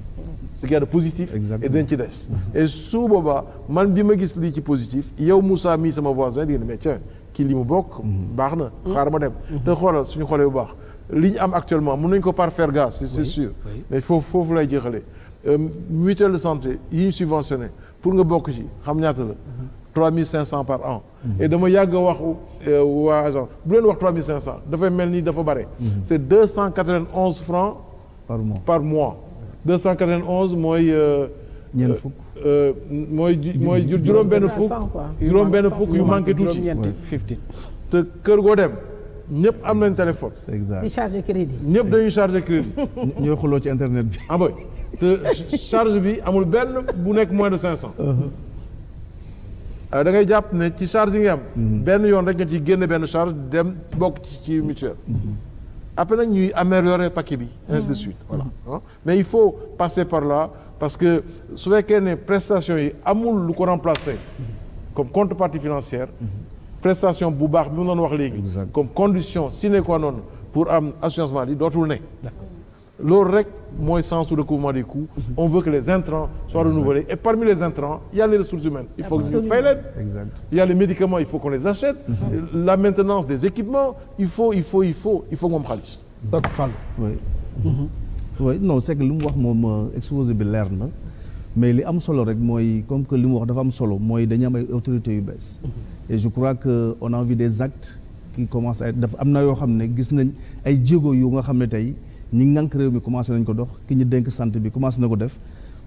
S4: ce qu'il y a de positif et dañ ci des et su boobaa man bi ma gis lii ci positif yow Moussa mii sama voisin di nga ne mais tiens kii li mu bokk baax na xaar ma dem te xoolal suñu xoolee bu baax li ñu am actuellement mën nañ ko par faire gaz c'est sûr mais foofu lay jeexalee mutuelle de santé yi ñu subventionné pour nga bokk ci xam ñaata la 3500 par an et dama yàgg a wax waa agent bu leen wax 3500 dafay mel ni dafa bare c'est 291 francs par mois 291 mooy
S3: ñeent fukk
S4: mooy juróom benn fukk yu manqué tuuti te kër goo dem ñëpp am nañ téléphone
S2: di charger crédit
S4: ñëpp dañuy charger crédit
S3: ñooy xuloo ci internet bi
S4: ah boy te charge bi amul benn bu nekk moins de 500 da ngay jàpp ne ci charge yi nga am. benn yoon rek nga ci génne benn charge dem bokk ci mutuelle. après nag ñuy améliorer paquet bi. ainsi de suite voilà. mais il faut passer par là parce que su fekkee ne prestation yi amul lu ko remplacer. comme contrepartie financière. prestation bu baax bi mu doon wax léegi. comme condition sine qua non pour am assurance maladie dootul ne. loolu rek mooy sens du recouvrement des coûts. on veut que les intrants soient renouvelés et parmi les intrants il y a les ressources humaines. il faut que ñu fay leen. il y a les médicaments il faut qu'on les achète. la maintenance des équipements il faut moom xaalis.
S1: donc Fall.
S3: oui non c'est que li mu wax moom exposé bi leer na mais li am solo rek mooy comme que li mu wax dafa am solo mooy dañu am ay autorités yu bees. et je crois que on a vu des actes qui commencent à être dafa am na yoo xam ne gis nañ ay jéego yu nga xam ne tey. ñi ngànk réew mi commencé nañ ko dox ki ñu dénk santé bi commencé na ko def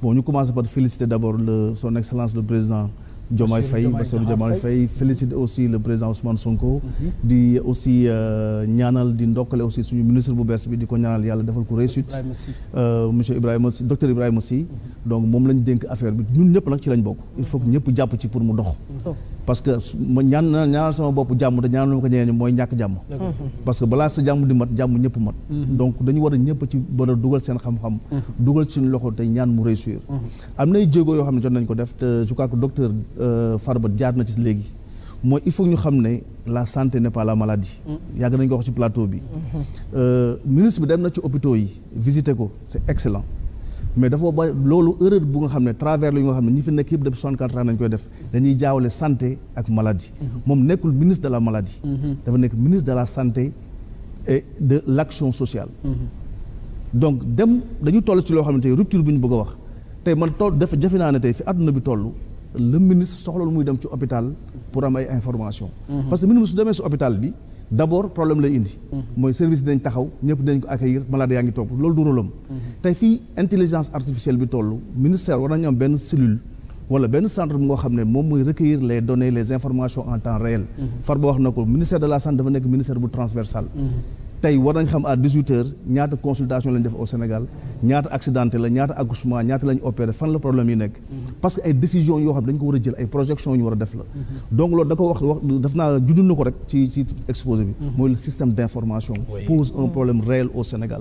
S3: bon ñu commencé par féliciter d'abord son excellence le président Diomaye Faye Bassirou Diomaye Faye féliciter aussi le président Ousmane Sonko di aussi ñaanal di ndokkale aussi suñu ministre bu bees bi di ko ñaanal yàlla defal ko réussite monsieur Ibrahima Sy docteur Ibrahima Sy donc moom lañ dénk affaire bi ñun ñëpp nag ci lañ bokk il faut que ñëpp jàpp ci pour mu dox parce que ma ñaanal sama bopp jàmm te ñaanal ma ko ñeneen ñi mooy ñàkk jàmm parce que balaa sa jàmm di mat jàmm ñëpp mat donc dañu war a ñëpp ci war a dugal seen xam-xam dugal suñu loxo te ñaan mu réussir am nay jéego yoo xam ne jot nañ ko def te je crois que docteur Farba jaar na ci léegi mooy il faut ñu xam ne la santé n'est pas la maladie yàgg nañ ko wax ci plateau bi ministre bi dem na ci hôpitaux yi visiter ko c'est excellent mais dafa ba loolu erreur bu nga xam ne travers la yu nga xam ne ñi fi nekk yëpp depuis 64 ans nañ koy def dañuy jaawale santé ak maladie moom nekkul ministre de la maladie dafa nekk ministre de la santé et de l'action sociale donc dañu toll ci loo xam ne tey rupture bu ñu bëgg a wax tey man dafa jafe naa ne tey fi àdduna bi toll le ministre soxla lu muy dem ci hôpital pour am ay information parce que ministre su demee si hôpital bi d'abord problème lay indi mooy service dinañ taxaw ñëpp dinañ ko accueillir malade yaa ngi toog loolu du rôle am tey fii intelligence artificielle bi toll ministère war nañu am benn cellule wala benn centre bu nga xam ne moom mooy recueillir les données les informations en temps réel Farba wax na ko ministère de la santé dafa nekk ministère bu transversal tey war nañ xam à 18h ñaata consultation lañ def au Sénégal ñaata accidenté la ñaata accouchement ñaata lañ opéré fan la problème yi nekk parce que ay décisions yoo xam ne dañ ko war a jël ay projections yu ñu war a def la donc loolu da ko wax daf naa judd na ko rek ci exposé bi mooy le système d'information pose un problème réel au Sénégal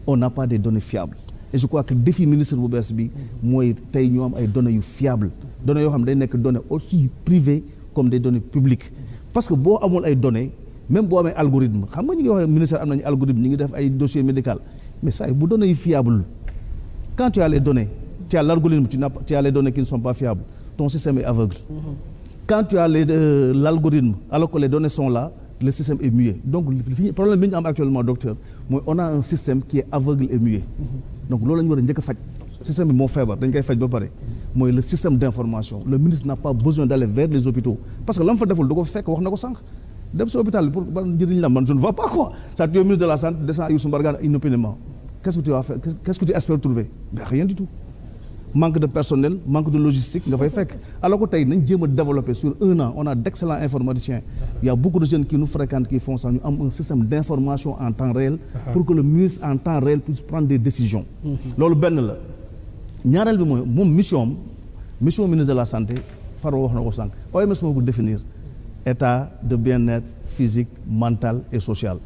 S3: on n'a pas des données fiables et je crois que défi ministre bu bees bi mooy tey ñu am ay données yu fiables données yoo xam ne day nekk données aussi privées comme des données publiques parce que boo amul ay données même boo amee algorithme xam nga ñu ngi wax ministère am nañu algorithme ñu ngi def ay dossier médical mais ça bu données yi fiable quand tu as les données tu as l'algorithme tu as les données qui ne sont pas fiables ton système est aveugle quand tu as l'algorithme alors que les données sont là le système est muet donc problème bi ñu am actuellement docteur mooy on a un système qui est aveugle et muet donc loolu la ñu war a njëkk a faj système bi moo feebar dañ koy faj ba pare mooy le système d'information le ministre n'a pas besoin d'aller vers les hôpitaux parce que la mu fa deful du ko fekk wax na ko sànq dem si hôpital bi pour ban njëriñ la man je ne vois pas quoi ça tu es ministre de la santé descend à Youssou Mbargane inopinément qu'est-ce que tu vas faire qu'est-ce que tu espères trouver mais rien du tout manque de personnel manque de logistique nga fay fekk alors que tey nañ jéem a développer sur un an on a d'excellents informaticiens il y a beaucoup de jeunes qui nous fréquentent qui font ça ñu am un système d'information en temps réel pour que le ministre en temps réel puisse prendre des décisions loolu benn la ñaareel bi mooy moom mission ministre de la santé Farba wax na ko sànq OMS moo ko définir état de bien-être physique mental et social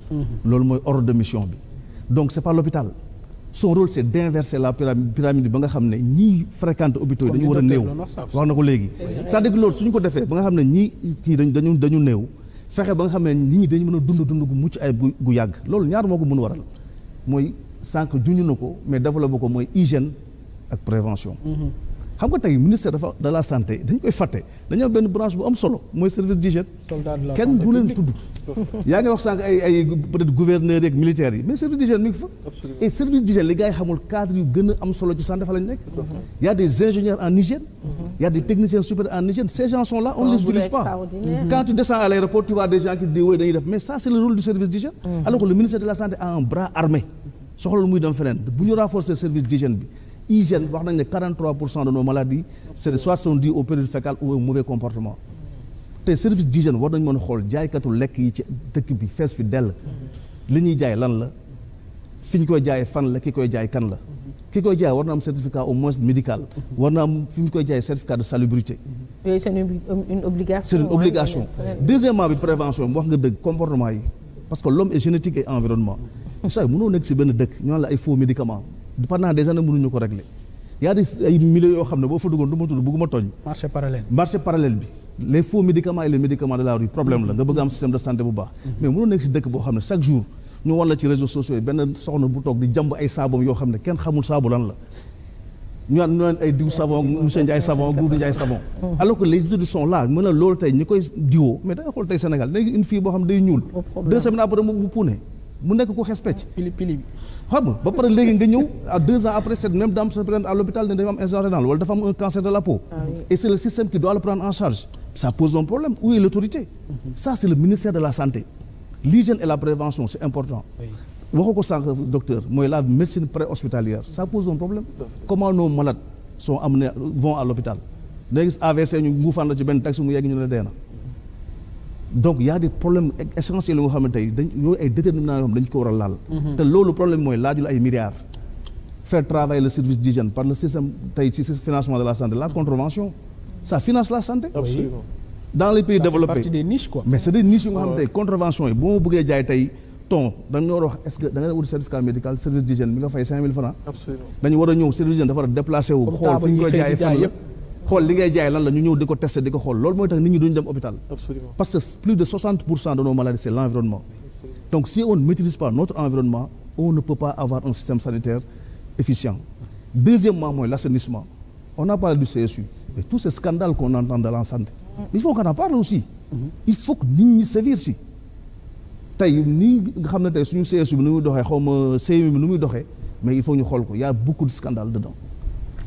S3: loolu mooy ordre de mission bi donc c'est pas l'hôpital son rôle c'est d'inverser la pyramide ba nga xam ne ñii fréquente hôpitaux yi dañu war a néew wax na ko léegi c'est-à-dire que loolu suñu ko defee ba nga xam ne ñii kii dañu néew fexe ba nga xam ne nit ñi dañu mën a dund gu mucc ay gu yàgg loolu ñaar moo ko mën waral mooy sànq junñu na ko mais développé ko mooy hygiène ak prévention xam nga tey ministère de la santé dañ koy fàtte dañoo benn branche bu am solo mooy service d'hygiène kenn du leen tudd yaa ngi wax sànq ay peut-être gouverneurs yeeg militaires yi mais service d'hygiène mi ngi fa et service d'hygiène li gars yi xamul cadre yu gën a am solo ci santé fa lañ nekk y a des ingénieurs en hygiène y a des techniciens supérieurs en hygiène ces gens sont là on ne les utilise pas quand tu descends à l'aéroport tu vois des gens qui disent oui dañuy def mais ça c'est le rôle du service d'hygiène alors que le ministère de la santé a un bras armé soxla lu muy dem feneen bu ñu renforcer service d'hygiène bi hygiène wax nañ ne 43% de nos maladies c'est soit sont dues au période fécal ou au mauvais comportement te service d'hygiène war nañ mën a xool jaaykatu lekk yi ci dëkk bi fees fi dell li ñuy jaay lan la fi ñu koy jaayee fan la ki koy jaay kan la ki koy jaay war na am certificat au moins médical war na am fi ñu koy jaay certificat de salubrité.
S2: yooyu c'est une obligation.
S3: c'est une obligation. Deuxièmement bi prévention bi wax nga dëgg comportement yi parce que l'homme est génétique et environnement. ça mënoo nekk si benn dëkk ñu naan la ay faux médicaments pendant des années mënuñu ko régler y a des ay milieux yoo xam ne boo fa duggoon du ma tudd bëgguma tooñ. marché parallèle bi les faux médicaments et les médicaments de la rue problème la nga bëgg am système de santé bu baax. mais mënoo nekk si dëkk boo xam ne chaque jour ñu wan la ci réseaux sociaux yi benn soxna bu toog di jàmb ay saabam yoo xam ne kenn xamul saabu lan la ñu naan ay diw savon monsieur Ndiaye savon Doudou Ndiaye savon alors que les études sont là mën na loolu tey ñi koy diwoo mais da nga xool tey Sénégal léegi une fille boo xam ne day ñuul 2 semaines après mu puune mu nekk ku xes pecc pili xam nga ba pare léegi nga ñëw à 2 ans après cette même dame se présente à l'hôpital ne dafa am insuffisance rénale wala dafa am un cancer de la peau et c'est le système qui doit le prendre en charge ça pose un problème. Où est l'autorité? Ça c'est le ministère de la santé. L'hygiène et la prévention c'est important. waxu ko sànq docteur mooy la médecine préhospitalière ça pose un problème. Comment nos malades sont amenés vont à l'hôpital da ngay gis AVC ñu nguufaan la ci benn taxi mu yegg ñu ne dee na donc y a des problèmes essentiels yoo xam ne tey dañ yooyu ay déterminants yoo xam dañ ko war a laal. te loolu problème mooy laajul ay milliards. faire travailler le service d'hygiène par le système tey ci financement de la santé la contravention ça finance la santé.
S4: Absolument.
S3: Dans les pays développés
S1: partie des niches quoi.
S3: mais c'est des niches yu nga xam ne tey contravention yi bu ma bëggee jaay tey ton dañu war a wax est-ce que da nga wut certificat médical service d'hygiène bi nga fay 5000 francs.
S4: Absolument.
S3: dañu war a ñëw service d'hygiène dafa war a déplacé wu. xool fi ñu koy jaayee fan la xool li ngay jaay lan la ñu ñëw di ko tester di ko xool loolu mooy tax nit ñi duñu dem hôpital.
S4: Absolument.
S3: Parce que plus de 60% de nos maladies c'est l'environnement. Donc si on ne maîtrise pas notre environnement on ne peut pas avoir un système sanitaire efficient. Deuxièmement mooy l'assainissement. On a parlé du CSU mais tous ces scandales qu'on entend dans la santé il faut qu'on en parle aussi. Il faut que nit ñi sévir si. tey nii nga xam ne tey suñu CSU bi nu muy doxee xaw ma CMU bi nu muy doxee mais il faut ñu xool ko y a beaucoup de scandales dedans.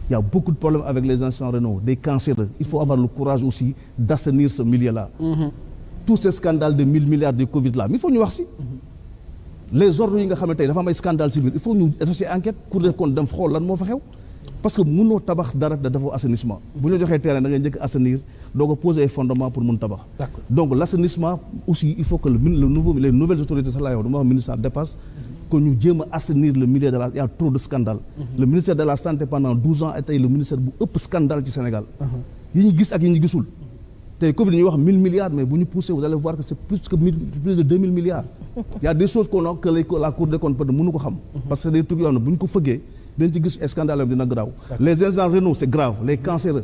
S3: Il y a beaucoup de problèmes avec les incidents rénaux, des cancers. Il faut avoir le courage aussi d'assainir ce milieu-là. Tous ces scandales de 1000 milliards de Covid là mais il faut ñu wax si. Les ordres yi nga xam ne tey dafa am ay scandales ci biir il faut ñu def ci enquête Cour des comptes dem xool lan moo fa xew. Parce que mënoo tabax dara da dafa assainissement. bu ñu la joxee terrain da ngay njëkk assainir doo ko poser ay fondements pour mun tabax.
S1: D'accord.
S3: Donc l'assainissement aussi il faut que les nouvelles autorités sax laa yow dama wax ministère dépasse que ñu jéem a assainir le milieu de la il y a trop de scandales. Le ministère de la santé pendant 12 ans tey le ministère bu ëpp scandale ci Sénégal. yi ñu gis ak yi ñu gisul. tey Covid ñuy wax 1000 milliards mais bu ñu poussé vous allez voir que c'est plus de 2000 milliards. Il y a des choses qu'on a que la Cour des comptes peut mënu ko xam. parce que des trucs yoo xam ne bu ñu ko fëggee dañ ci gis scandale am dina grave. Les incidents rénaux c'est grave les cancers.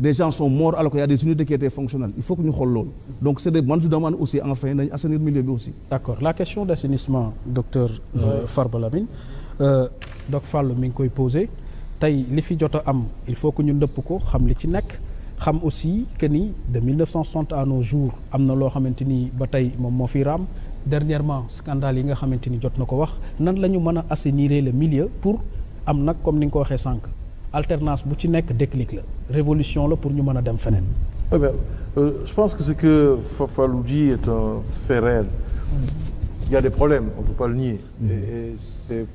S3: Des gens sont morts alors qu'il y a des unités qui étaient fonctionnelles il faut que ñu xool loolu. Donc c'est des man je demande aussi enfin nañ assainir milieu bi aussi.
S1: D'accord la question d'assainissement docteur Farba Lamine Doc Fall mi ngi koy posé tey li fi jot a am il faut que ñu ndëpp ko xam li ci nekk xam aussi que ni de 1960 à nos jours am na loo xamante ni ba tey moom moo fi raam dernièrement scandale yi nga xamante ni jot na ko wax nan la ñu mën a assainir le milieu pour am nag comme ni nga ko waxee sànq alternance bu ci nekk déclic la révolution la pour ñu mën a dem feneen.
S4: Eh bien, je pense que ce que Fallou dit est un fait réel. Il y a des problèmes, on ne peut pas le nier. Et ces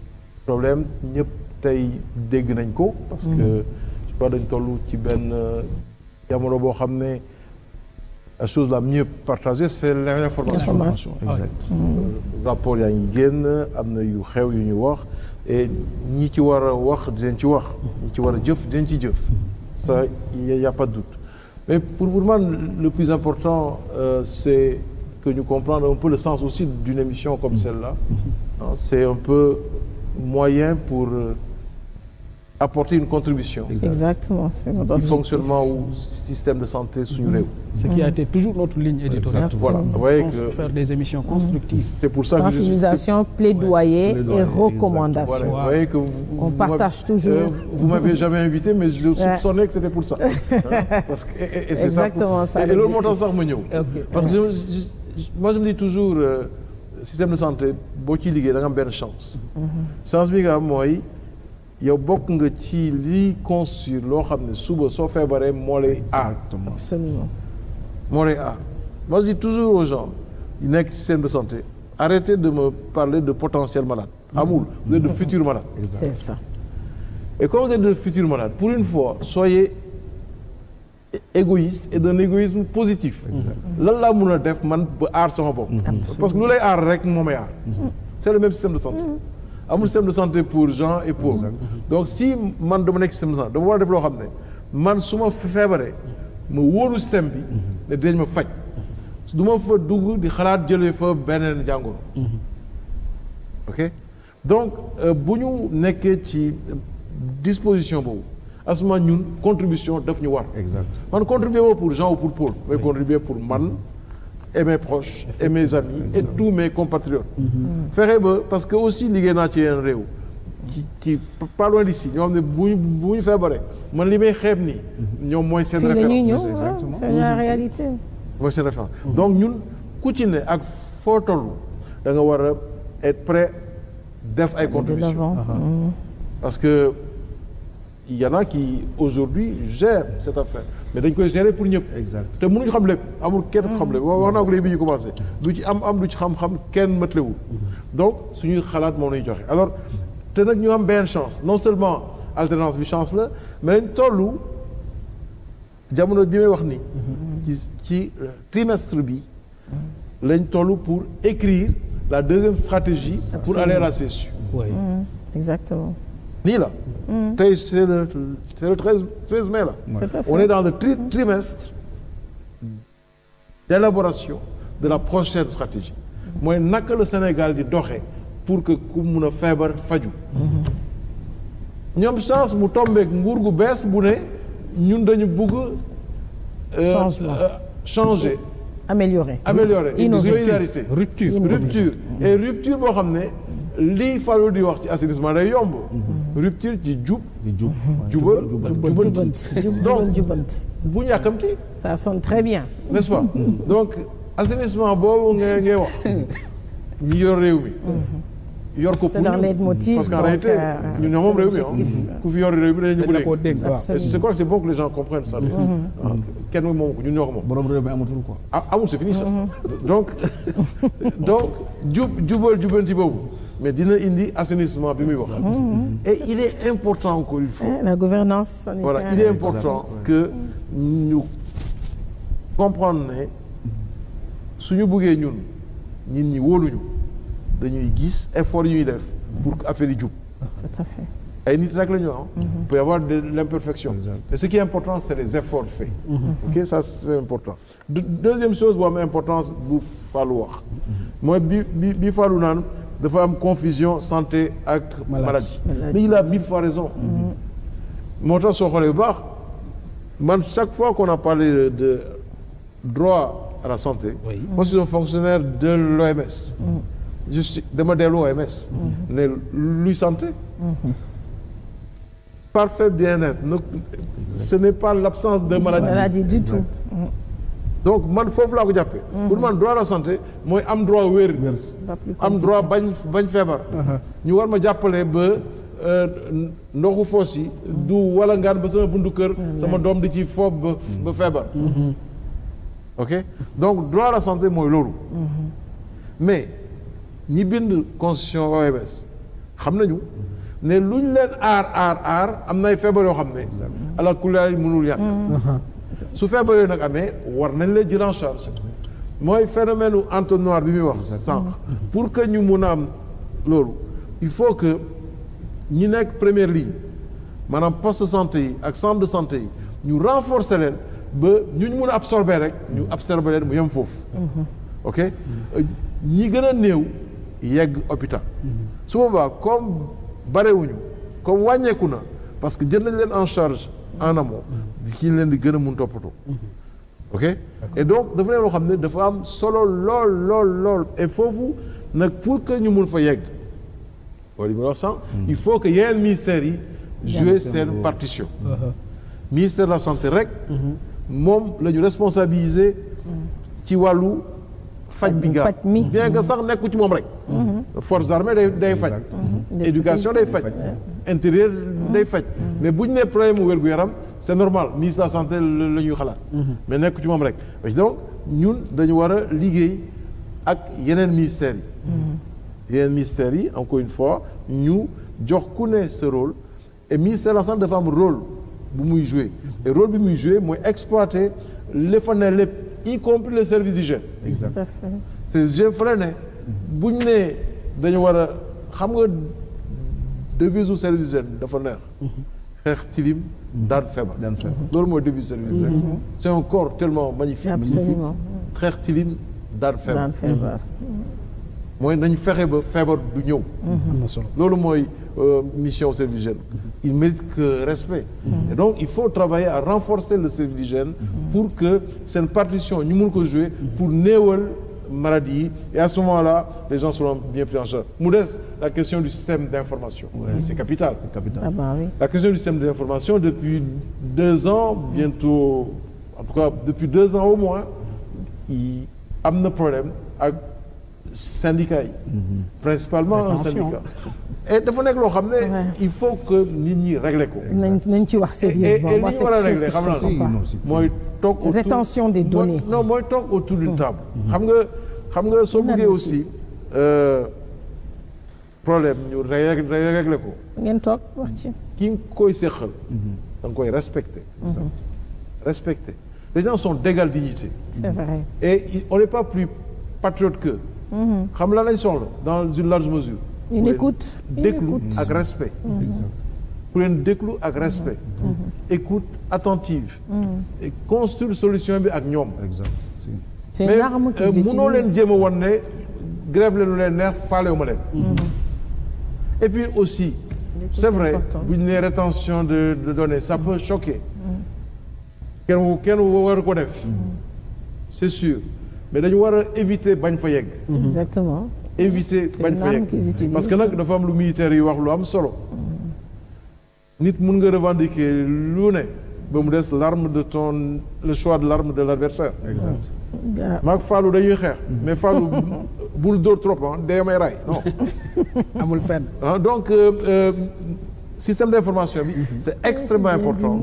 S4: problèmes ñëpp tey dégg nañ ko. parce que je crois dañ toll ci benn jamono boo xam ne la chose la mieux partagée c'est l'information.
S3: Exact.
S4: Rapport yaa ngi génn am na yu xew yu ñu wax et ñi ci war a wax dinañ ci wax ñi ci war a jëf dinañ ci jëf. Ça y a pas de doute. Mais pour moi, le plus important, c'est que nous comprenions un peu le sens aussi d'une émission comme celle-là. C'est un peu moyen pour apporter une contribution.
S2: Exactement. C'est notre
S4: au
S2: objectif.
S4: fonctionnement du système de santé sous nous.
S1: Ce qui a été toujours notre ligne éditoriale.
S4: Voilà. Vous voyez que
S1: faire des émissions constructives.
S4: c'est pour ça que
S2: sensibilisation, plaidoyer et recommandation.
S4: Voilà. Vous voyez que
S2: On partage toujours.
S4: Vous m'avez jamais invité, mais je soupçonnais que c'était pour ça. Parce que, et c'est
S2: Exactement
S4: ça. Et l'autre montant ça parce que moi je me dis toujours, système de santé, boo ci liggéey da nga am benn chance. Chance bi nga am mooy yow bokk nga ci li construire loo xam ne suba soo feebaree moo lay aar.
S2: Absolument.
S4: moo lay aar. Moi je dis toujours aux gens yi nekk ci système de santé arrêtez de me parler de potentiels malades. Amul vous êtes de futurs malades.
S2: C'est ça.
S4: Et comme vous êtes de futurs malades pour une fois soyez égoïste et d'un égoïsme positif. lan laa mun a def man ba aar sama bopp. Parce que lu lay aar rek moo may aar. C'est le même système de santé. amul système de santé pour gens et pauvres. Donc si man dama nekk système de santé dama war a def loo xam ne man su ma feebaree ma wóolu système bi ne dinañ ma faj du ma fa dugg di xalaat jëlee fa beneen jàngoro. ok donc bu ñu nekkee ci disposition boobu asuma ñun contribution daf ñu war.
S3: exact
S4: man contribuer woo pour Jean ou pour Paul. mais contribuer pour man et mes proches et mes amis et tous mes compatriotes. fexe ba parce que aussi liggéey naa ci yeneen réew. ci pas loin d'ici ñoo xam ne bu ñu feebaree man li may xeeb nii. ñoom mooy seen référence.
S2: fii la ñuy ñëw c'est la réalité.
S4: mooy seen référence donc ñun ku ci ne ak foo toll da nga war a être prêt def ay contributions. parce que il y en a qui aujourd'hui gèrent cette affaire mais dañ koy gérer pour ñëpp.
S3: exact
S4: te mënuñu xam lépp amul kenn xam lépp wax naa ko léegi bi ñu commencé du ci am du ci xam-xam kenn mëtlewul donc suñuy xalaat moom lañuy joxe alors te nag ñu am benn chance non seulement alternance bi chance la mais dañ tollu jamono bi may wax ni ci trimestre bi lañ toll pour écrire la deuxième stratégie pour aller à la session.
S1: Oui.
S2: Exactement.
S4: nii la tey c'est le 13 mai là.
S2: Tout à fait.
S4: On est dans le trimestre d'élaboration de la prochaine stratégie mooy naka la Sénégal di doxee pour que ku mun a feebar faju ñoom chance mu tombeek nguur gu bees bu ne ñun dañu bugg changer
S2: améliorer
S4: solidarité
S1: Rupture.
S4: et rupture boo xam ne lii Fallou di wax ci assainissement day yomb rupture ci jubal
S2: jubanti
S4: bu ñu yàkkamti
S2: ça sonne très bien
S4: n'est-ce pas donc assainissement boobu ngay wax ñi yor réew mi yor ko
S2: c'est dans les motifs
S4: parce qu'en réalité ñun ñoo moom réew mi ku fi yor réew mi dañu
S1: dañ la ko dégg waaw.
S4: je crois que c'est bon que les gens comprennent ça kenn moom ko ñun ñoo ko moom
S3: borom réew mi amatul quoi.
S4: amul c'est fini ça donc jubanti boobu mais dina indi assainissement bi muy wax et il est important encore une fois
S2: la gouvernance sanitaire
S4: voilà il est important que ñu comprendre ne suñu buggee ñun ñi wóoluñu dañuy gis effort yi ñuy def pour que affaire yi jub
S2: tout à fait
S4: ay nit rek la ñu am il peut y avoir de l'imperfection mais ce qui est important c'est les efforts faits ok ça c'est important deuxième chose bu am importance bu Fallou wax mooy bi Fallou naan dafa am confusion santé ak maladie mais il a 1000 fois raison moo tax soo xoolee bu baax man chaque fois qu'on a parlé de droit à la santé moi je suis un fonctionnaire de l'OMS je suis dama dellu OMS ne luy santé parfait bien-être ce n'est pas l'absence de maladie
S2: du tout
S4: donc man foofu laa ko jàppee pour man droit à la santé mooy am droit wér am droit bañ feebar ñu war ma jàppale ba ndoxu foos yi du wala ngaan ba sama bundu kër sama doom di ci foof ba feebar ok donc droit à la santé mooy loolu mais ñi bind constitution OMS xam nañu ne lu ñu leen aar am na ay feebar yoo xam ne ala kulli mënul yàq su feebar yooyu nag amee war nañ leen jël en charge mooy phénomène u entonnoir bi muy wax sànq pour que ñu mun a am loolu il faut que ñi nekk première ligne maanaam poste de santé yi ak centre de santé yi ñu renforcer leen ba ñu mun a absorber rek ñu absorber leen mu yem foofu ok ñi gën a néew yegg hôpital su boobaa comme barewuñu comme wàññeeku na parce que jël nañ leen en charge en amont kii leen di gën a mun toppatoo ok et donc dafa leen loo xam ne dafa am solo lool et foofu nag pour que ñu mun fa yegg wala li ma wax sànq il faut que yeneen ministères yi jouer seen partition ministère de la santé rek moom la ñu responsabiliser ci wàllu faj bi nga bien que sax nekku ci moom rek forces armées day faj éducation day faj intérieur day faj mais bu ñu nee problème mu wér-gu-yaram c'est normal ministre de la santé la ñuy xalaat mais nekku ci moom rek donc ñun dañu war a liggéey ak yeneen ministères yi encore une fois ñu jox ku ne ce rôle et ministère de la santé dafa am rôle bu muy jouer et rôle bi muy jouer mooy exploiter li fa ne lépp y compris les services d'hygiène.
S3: Exact.
S2: Tout à fait.
S4: c'est je fa ne bu ñu nee dañu war a xam nga devise u service d'hygiène dafa neex. xeex tilim daan feebar. loolu mooy devise service d'hygiène. c'est un corps tellement magnifique.
S2: absolument
S4: xeex tilim daan feebar. mooy nañu fexe ba feebar du ñëw.
S1: am na solo
S4: loolu mooy mission service d'hygiène. il mérite que respect. et donc il faut travailler à renforcer le service d'hygiène pour que seen partition ñu mun ko jouer pour néewal maladie yi et à ce moment-là les gens seront bien pris en charge. mu des la question du système d'information. c'est capital.
S2: Ah bah oui.
S4: La question du système d'information depuis 2 ans bientôt en tout cas depuis 2 ans au moins il am na problème ak syndicats yi. principalement un syndicat. et dafa nekk loo xam ne il faut que nit ñi régler ko.
S2: nañ ci wax sérieusement.
S4: moi c'est quelque chose que je comprends pas. mooy toog autour
S2: rétention des données.
S4: non mooy toog autour d'une table. xam nga soo bëggee aussi problème ñu régler ko.
S2: ngeen toog wax ci.
S4: ki nga koy séqal. da nga koy respecter. respecter les gens sont d'égale dignité.
S2: c'est vrai.
S4: et on n'est pas plus patriote qu'eux. xam la lañ soxla dans une large mesure.
S2: une écoute
S4: déglu ak respect. pour leen déglu ak respect. écoute attentive. et construire solution bi ak ñoom.
S2: c'est une arme qu'ils utilisent.
S4: mënoo leen jéem a wan ne grève leen lu leen neex faalewuma leen. et puis aussi c'est vrai bu ñu nee rétention de données ça peut choquer. kenn war ko def. c'est sûr mais dañu war a éviter bañ fa yegg.
S2: exactement.
S4: éviter bañ fa yegg parce que nag dafa am lu militaire yi wax lu am solo. nit mun nga revendiquer lu ne ba mu des l'arme de le choix de l'arme de l'adversaire. exact. maag Fallou dañuy xeex. mais Fallou bul dóor trop day may ray non.
S1: amul fenn.
S4: donc système d'information bi c'est extrêmement important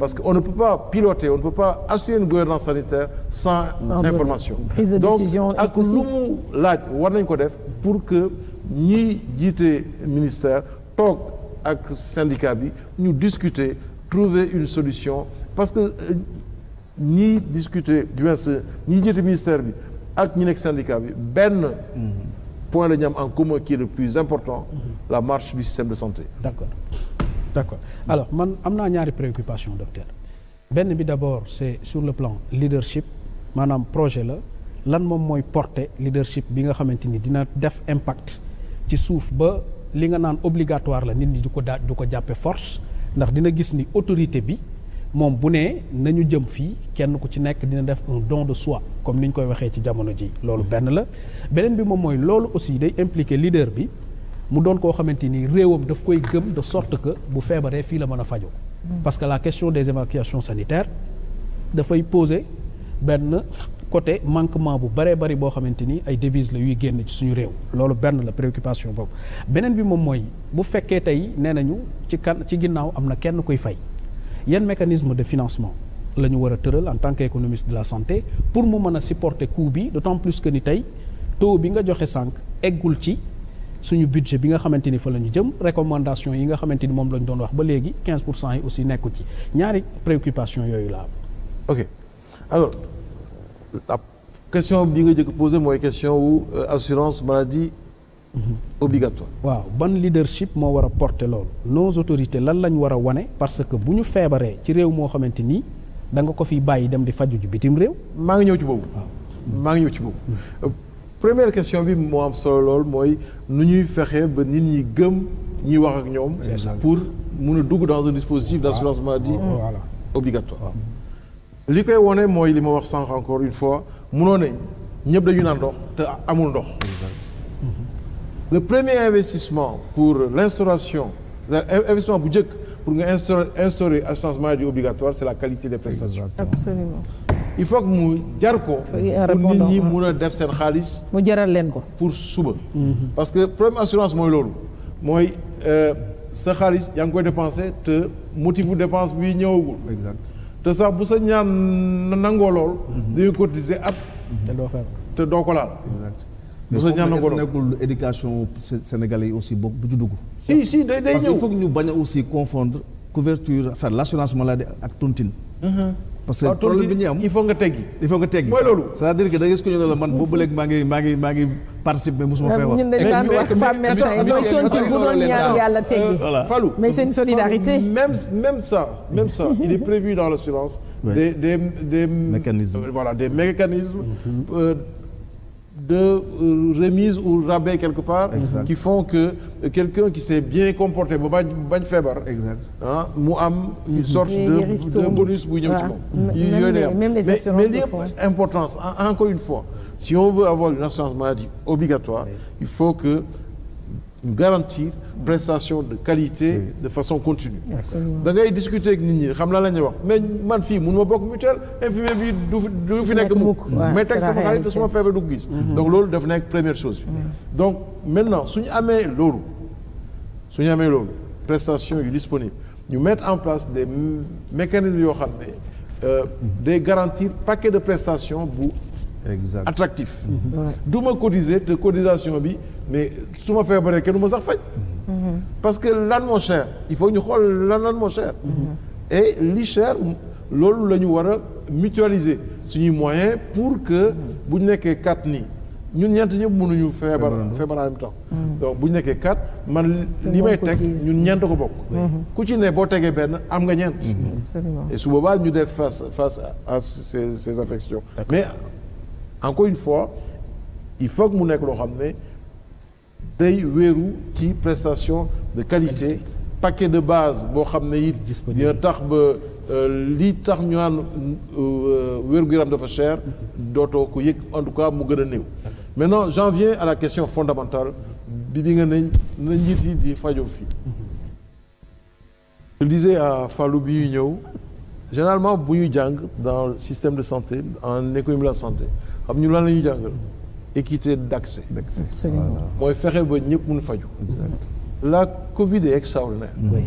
S4: parce que on ne peut pas piloter on ne peut pas assurer une gouvernance sanitaire sans information.
S2: prise de décision
S4: donc ak lu mu laaj war nañ ko def pour que ñi jiite ministère toog ak syndicat bi ñu discuter trouver une solution parce que ñi discuter du moins ñi jiite ministère bi ak ñi nekk syndicat bi benn point la ñu am en commun qui est le plus important la marche du système de santé.
S1: D'accord alors man am naa ñaari préoccupation docteur benn bi d'abord c'est sur le plan leadership maanaam projet la lan moom mooy porter leadership bi nga xamante ni dina def impact ci suuf ba li nga naan obligatoire la nit ñi du ko jàppe force ndax dina gis ni autorité bi moom bu nee nañu jëm fii kenn ku ci nekk dina def un don de soi comme ni ñu koy waxee ci jamono ji loolu benn la beneen bi moom mooy loolu aussi day impliquer leader bi mu doon koo xamante ni réewam daf koy gëm de sorte que bu feebaree fii la mën a fajoo parce que la question des évacuations sanitaires dafay poser benn côté manquement bu bëree bëri boo xamante ni ay devises la yuy génn ci suñu réew loolu benn la préoccupation boobu beneen bi moom mooy bu fekkee tey nee nañu ci ginnaaw am na kenn koy fay yan mécanisme de financement la ñu war a tëral en tant qu'économiste de la santé pour mu mën a supporter coût bi d'autant plus que ni tey taux bi nga joxe sànq eggul ci suñu budget bi nga xamante ni fa la ñu jëm recommandation yi nga xamante ni moom la ñu doon wax ba léegi 15% yi aussi nekku ci ñaari préoccupation yooyu la am.
S4: ok alors la question bi nga jëkk posé mooy question wu assurance maladie obligatoire.
S1: waaw ban leadership moo war a porter loolu nos autorités lan lañ war a wane parce que bu ñu feebaree ci réew moo xamante ni da nga ko fi bàyyi dem di faju ji bitim réew.
S4: maa ngi ñëw ci boobu. maa ngi ñëw ci boobu. première question bi moo am solo lool mooy nu ñuy fexe ba nit ñi gëm ñiy wax ak ñoom. pour mun a dugg dans un dispositif d'assurance maladie obligatoire. li koy wone mooy li ma wax sànq encore une fois munoo ne ñëpp dañu naan ndox te amul ndox. le premier investissement pour l'instauration investissement bu njëkk pour nga instaurer assurance maladie obligatoire c'est la qualité des prestations.
S2: Absolument.
S4: il faut que mu jar ko. pour nit ñi mun a def seen xaalis.
S2: mu jaral leen ko.
S4: pour suba. parce que problème assurance mooy loolu mooy sa xaalis yaa ngi koy dépenser te motifu dépense bi ñëwagul.
S3: exact
S4: te sax bu sa ñaan nangoo lool. dañuy cotiser at. te doo ko laal.
S3: exact
S4: bu sa ñaan nangoo lool
S3: nekkul éducation sénégalais yi aussi bokk du ci dugg.
S4: si day ñëw
S3: parce que il faut que ñu bañ a aussi confondre couverture l'assurance maladie ak tontine. parce que problème bi ñu am
S4: il faut nga teggi.
S3: mooy loolu. c'est-à-dire que da ngay gis ko ñu ne la man boobu léegi maa ngi participer musuma feebar.
S2: ñun dañu daan wax femme médecin yi mooy tontine bu doon ñaan yàlla teggi.
S4: Fallou
S2: mais c'est une solidarité.
S4: même ça il est prévu dans l'assurance. des
S3: mécanismes.
S4: Voilà, des mécanismes. De remise ou rabais quelque part. Exact. Qui font que quelqu'un qui s'est bien comporté ba bañ feebar.
S3: Exact.
S4: ah mu am une sorte de bonus buy ñëw ci moom.
S2: Même les assurances
S4: mais l'importance encore une fois si on veut avoir une assurance maladie obligatoire, il faut que ñu garantir prestation de qualité de façon continue. Da ngay discuter ak nit ñi xam la ñuy wax mais man fii mun ma bokk mutuelle infirmier bi du fi nekk mukk mais teg sama xarit te suma feebar du gis. Donc loolu daf nekk première chose bi. Donc maintenant suñu amee loolu prestation yu disponible ñu mettre en place des mécanismes yoo xam ne day garantir paquet de prestations bu attractif. du ma cotiser te cotisation bi mais su ma feebaree kenn du ma sax faj. parce que lan moo cher il faut ñu xool lan moo cher. et li cher loolu la ñu war a mutualiser suñuy moyens pour que bu ñu nekkee 4 nii ñun ñeent ñëpp mënuñu feebar en même temps. donc bu ñu nekkee 4 man li may teg ñun ñeent ko bokk. ku ci ne boo tegee benn am nga ñeent. et su boobaa ñu def face à ces affections. mais encore une fois il faut que mu nekk loo xam ne day wéeru ci prestation de qualité paquet de base boo xam ne it dina tax ba lii tax ñu naan wér-gu-yaram dafa cher dootoo ko yëg en tout cas mu gën a néew. Maintenant j'en viens à la question fondamentale bi nga ne na njiit yi di fajoo fii. Je disais à Fallou bi ñuy ñëw généralement bu ñuy jàng dans le système de santé en économie de la santé xam ñu lan la ñuy jàngal équité d'accès. mooy fexe ba ñëpp mun faju. La Covid est extraordinaire. Oui.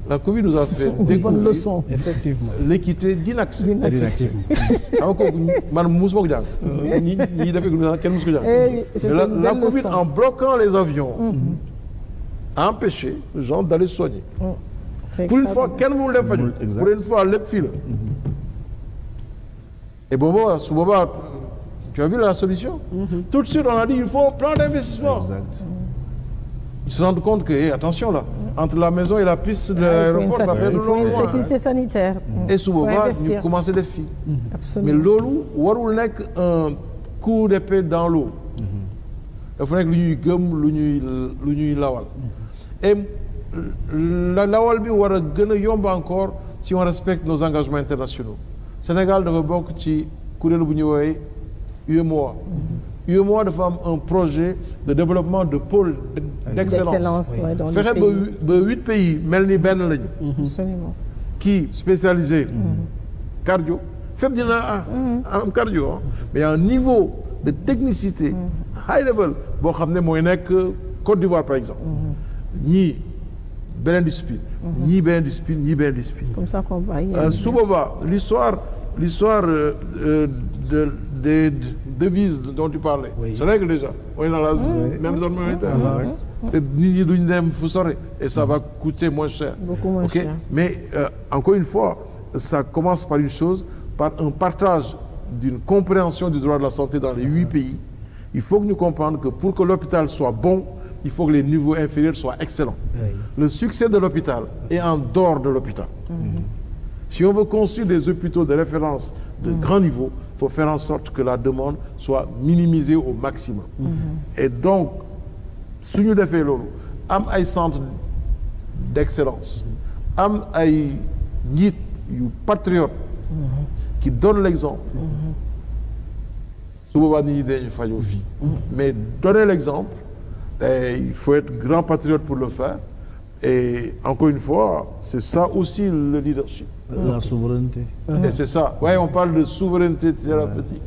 S4: La Covid nous a fait découvrir leçon. Effectivement. L'équité d'inaccès. xam nga man mosuma ko jàng. ñi def économie kenn mosu ko jàng. La Covid en bloquant les avions. a empêché les gens d'aller soigner. Pour une fois kenn mënul dem faju. Pour une fois lépp fii la. et booba su boobaa tu as vu la solution. Tout de suite on a dit il faut un plan d'investissement. Exact. Ils se rendent compte que attention là entre la maison et la piste de l'aéroport ça fait
S2: il faut une sécurité sanitaire.
S4: et su boobaa ñu commencé def fii. mais loolu warul nekk un coup d'épée dans l'eau. dafa nekk lu ñuy gëm lu ñuy lawal. et lawal bi war a gën a yomb encore si on respecte nos engagements internationaux. Sénégal dafa bokk ci kuréel bu ñuy woowee UEMOA. UEMOA dafa am un projet de développement de pôle d'excellence. fexe ba 8 pays mel ni benn lañu.
S2: Absolument.
S4: Qui spécialisé. cardio fépp dina am cardio mais un niveau de technicité. high level boo xam ne mooy nekk Côte d'Ivoire par exemple. ñii beneen discipline. ñii beneen discipline ñii beneen discipline.
S2: Comme ça qu'on va.
S4: su boobaa l'histoire des devises dont tu parlais. Oui. C'est vrai que déjà on est dans la même zone monétaire. te nit ñi duñ dem fu sore et ça va coûter moins cher.
S2: Beaucoup moins cher.
S4: Mais encore une fois ça commence par une chose, par un partage d'une compréhension du droit de la santé dans les 8 pays. Il faut que nous comprenions que pour que l'hôpital soit bon, il faut que les niveaux inférieurs soient excellents. Oui. Le succès de l'hôpital est en dehors de l'hôpital. Si on veut construire des hôpitaux de référence de grand niveau, il faut faire en sorte que la demande soit minimisée au maximum. Et donc, si nous devons faire loolu, am ay centres d'excellence, am ay njiit yu patriotes qui donnent l'exemple. Su boobaa nit ñi dañuy fajoo fii. Mais donner l'exemple, il faut être grand patriote pour le faire. Et encore une fois, c'est ça aussi le leadership.
S3: La souveraineté.
S4: Et c'est ça. Ouais, on parle de souveraineté thérapeutique.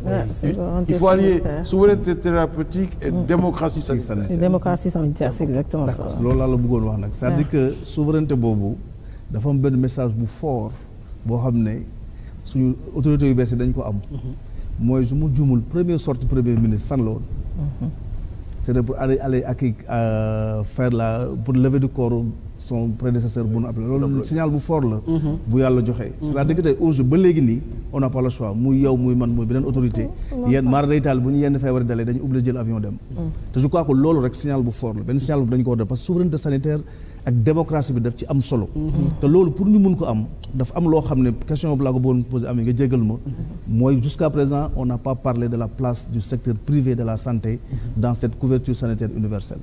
S4: Il faut allier souveraineté thérapeutique et démocratie sanitaire.
S2: Et démocratie sanitaire, c'est exactement ça.
S3: loolu laa la bëggoon wax nag c'est-à-dire que souveraineté boobu dafa am benn message bu fort boo xam ne suñu autorités yu bees yi dañ ko am. mooy su mu juumul première sortie premier ministre fan la woon. C'était pour aller faire pour lever du corps son prédécesseur Boun Abdallah loolu signal bu fort la bu yàlla joxe c'est-à-dire que tey aujourd'hui ba léegi nii on n'a pas le choix muy yow muy man muy beneen autorité yéen mara day taal bu ñu yenn feebar dalee dañu obligé jël avion dem te je crois que loolu rek signal bu fort la benn signal bu dañu ko war def parce que souveraineté sanitaire ak démocratie bi daf ci am solo te loolu pour ñu mun ko am dafa am loo xam ne question bu laa ko bëggoon posé amee nga jégal ma mooy jusqu'à présent on n'a pas parlé de la place du secteur privé de la santé dans cette couverture sanitaire universelle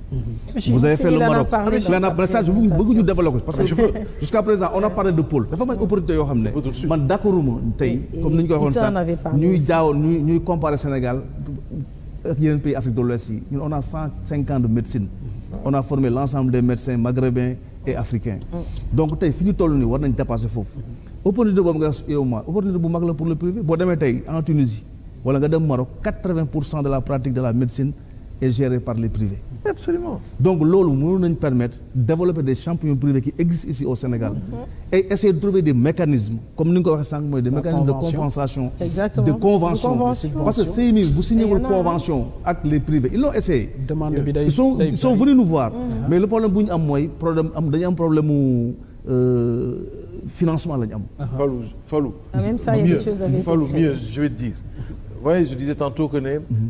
S3: vous avez fait le Maroc bëgguñu développer parce que jusqu'à présent on a parlé de pôle dafa may opportunité yoo xam ne man d'accorduma tey comme ni ñu ko waxoon sax ñuy comparer Sénégal ak yeneen pays Afrique de l'Ouest yi ñun on a 105 ans de médecine on a formé l'ensemble des médecins maghrébins et africains donc tey fi ñu toll nii war nañ dépasser foofu opportunité boobu nga yow ma opportunité bu mag la pour le privé boo demee tey en Tunisie wala nga dem Maroc 80% de la pratique de la médecine est gérée par les privés.
S4: Absolument.
S3: Donc loolu mënoon nañ permettre développer des champions privés qui existent ici au Sénégal et essayer de trouver des mécanismes comme ni nga ko waxee sànq mooy des mécanismes de compensation.
S2: Exactement.
S3: De convention. Parce que CMU bu signé wul convention ak les privés ils l'ont essayé.
S1: Demande bi day
S3: ils sont venus nous voir. Mais le problème bu ñu am mooy dañu am problème mu financement la ñu am.
S4: Fallou.
S2: Même ça, il y a des choses avec
S4: mieux, je vais te dire. Vous voyez, je disais tantôt que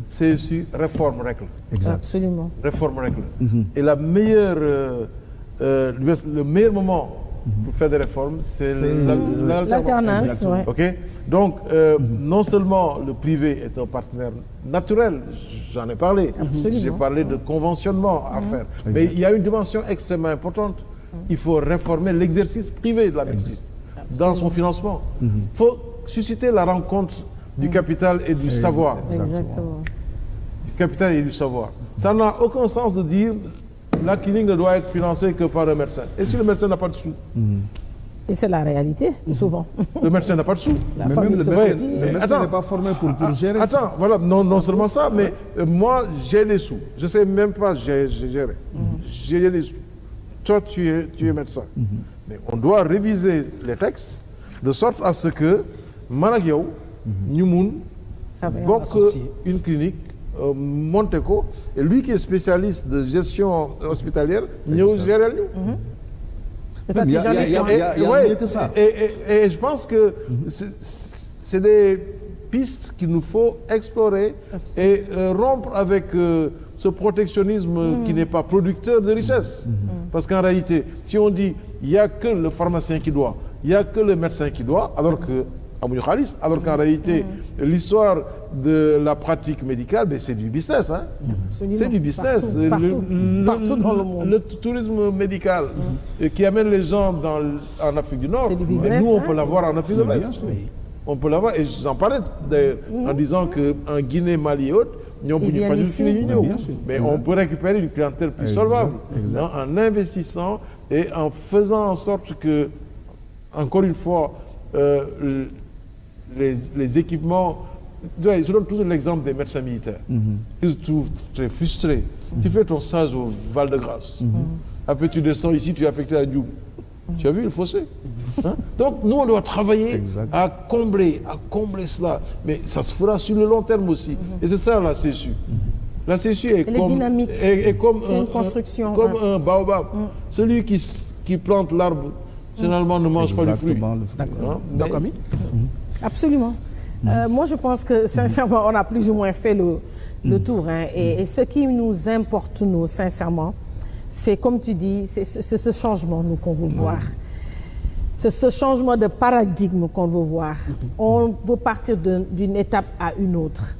S4: CSU réforme règle.
S3: Exact.
S2: Absolument.
S4: Réforme règle. Et le meilleur moment pour faire des réformes, c'est
S2: l'alternance. Ouais.
S4: Ok. Donc, non seulement le privé est un partenaire naturel, j'en ai parlé.
S2: Absolument.
S4: J'ai parlé de conventionnement à faire. Mais il y a une dimension extrêmement importante. Il faut réformer l'exercice privé de la médecine dans son financement. Il faut susciter la rencontre du capital et du savoir.
S2: Exactement.
S4: Du capital et du savoir. Ça n'a aucun sens de dire la clinique ne doit être financée que par un médecin. Et si le médecin n'a pas de sous?
S2: Et c'est la réalité, souvent.
S4: Le médecin n'a pas de sous.
S3: Mais même le médecin n'est pas formé pour gérer.
S4: Attends, voilà, non seulement ça, mais moi, j'ai les sous. Je ne sais même pas gérer. J'ai les sous. Toi, tu es médecin. Mais on doit réviser les textes de sorte à ce que man ak yow ñu mun bokk une clinique monter ko et lui qui est spécialiste de gestion hospitalière ñëw gérer ñu.
S3: Il y a mieux que ça.
S4: Et je pense que c'est des pistes qu'il nous faut explorer et rompre avec ce protectionnisme qui n'est pas producteur de richesse. Parce qu'en réalité, si on dit il y a que le pharmacien qui doit, il y a que le médecin qui doit, alors qu'en réalité, l'histoire de la pratique médicale, c'est du business. Hein? C'est du business.
S2: Partout dans le monde.
S4: Le tourisme médical qui amène les gens en Afrique du Nord,
S2: c'est du business,
S4: nous, on peut l'avoir en Afrique de l'Est. On peut l'avoir, et j'en parlais en disant qu'en Guinée, Mali et autres, mais on peut récupérer une clientèle plus solvable en investissant et en faisant en sorte que, encore une fois, les équipements. Je donne toujours l'exemple des médecins militaires. Ils se trouvent très frustrés. Tu fais ton stage au Val-de-Grâce. Après, tu descends ici, tu es affecté à Dioub. Tu as vu le fossé? Donc, nous, on doit travailler à combler cela. Mais ça se fera sur le long terme aussi. Et c'est ça, la CSU. La CSU est comme
S2: une construction.
S4: Comme un baobab. Celui qui plante l'arbre, généralement, ne mange pas le fruit.
S2: D'accord. Absolument. Moi, je pense que, sincèrement, on a plus ou moins fait le tour. Et ce qui nous importe, nous, sincèrement, c'est, comme tu dis, c'est ce changement, nous, qu'on veut voir. C'est ce changement de paradigme qu'on veut voir. On veut partir d'une étape à une autre.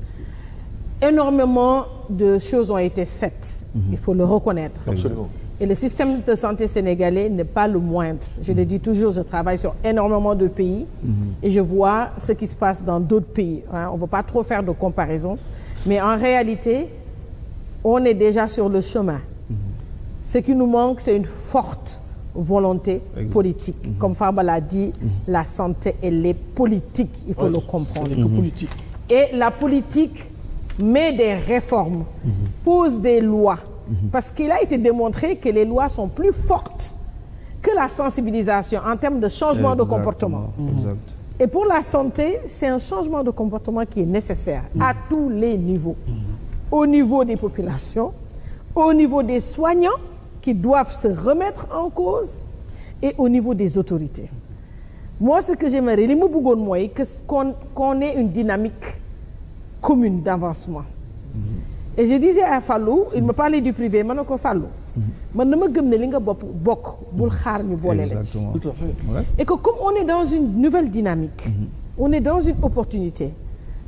S2: Énormément de choses ont été faites. Il faut le reconnaître.
S4: Absolument.
S2: Et le système de santé sénégalais n'est pas le moindre. Je le dis toujours, je travaille sur énormément de pays et je vois ce qui se passe dans d'autres pays. On ne veut pas trop faire de comparaison, mais en réalité, on est déjà sur le chemin. Ce qui nous manque, c'est une forte volonté politique. Comme Farba l'a dit, la santé, elle est politique, il faut le comprendre. Et la politique met des réformes, pose des lois. Parce qu'il a été démontré que les lois sont plus fortes que la sensibilisation en termes de changement de comportement. Et pour la santé, c'est un changement de comportement qui est nécessaire à tous les niveaux. Au niveau des populations, au niveau des soignants qui doivent se remettre en cause et au niveau des autorités. Moi, ce que j'aimerais, li ma bëggoon mooy que qu'on ait une dynamique commune d'avancement. Et je disais à Fallou, il me parlait du privé, ma ne ko Fallou, man dama gëm ne li nga bokk bul xaar ñu boole la ci.
S4: Tout à fait.
S3: Ouais.
S2: Et que comme on est dans une nouvelle dynamique, on est dans une opportunité,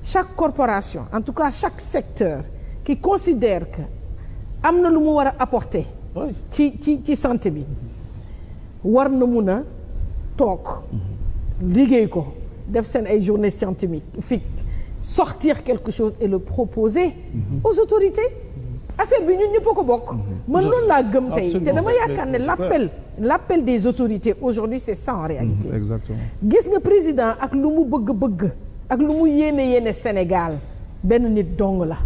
S2: chaque corporation, en tout cas chaque secteur qui considère que am na lu mu war a apporter
S4: Oui.
S2: ci santé bi war na mun a toog liggéey ko def seen ay journées scientifiques sortir quelque chose et le proposer aux autorités. Affaire bi ñun ñëpp a ko bokk. man loolu laa gëm tey te dama yaakaar ne l'appel des autorités aujourd'hui c'est ça en réalité.
S3: Exactement.
S2: gis nga président ak lu mu bëgg ak lu mu yéene Sénégal benn nit dong la.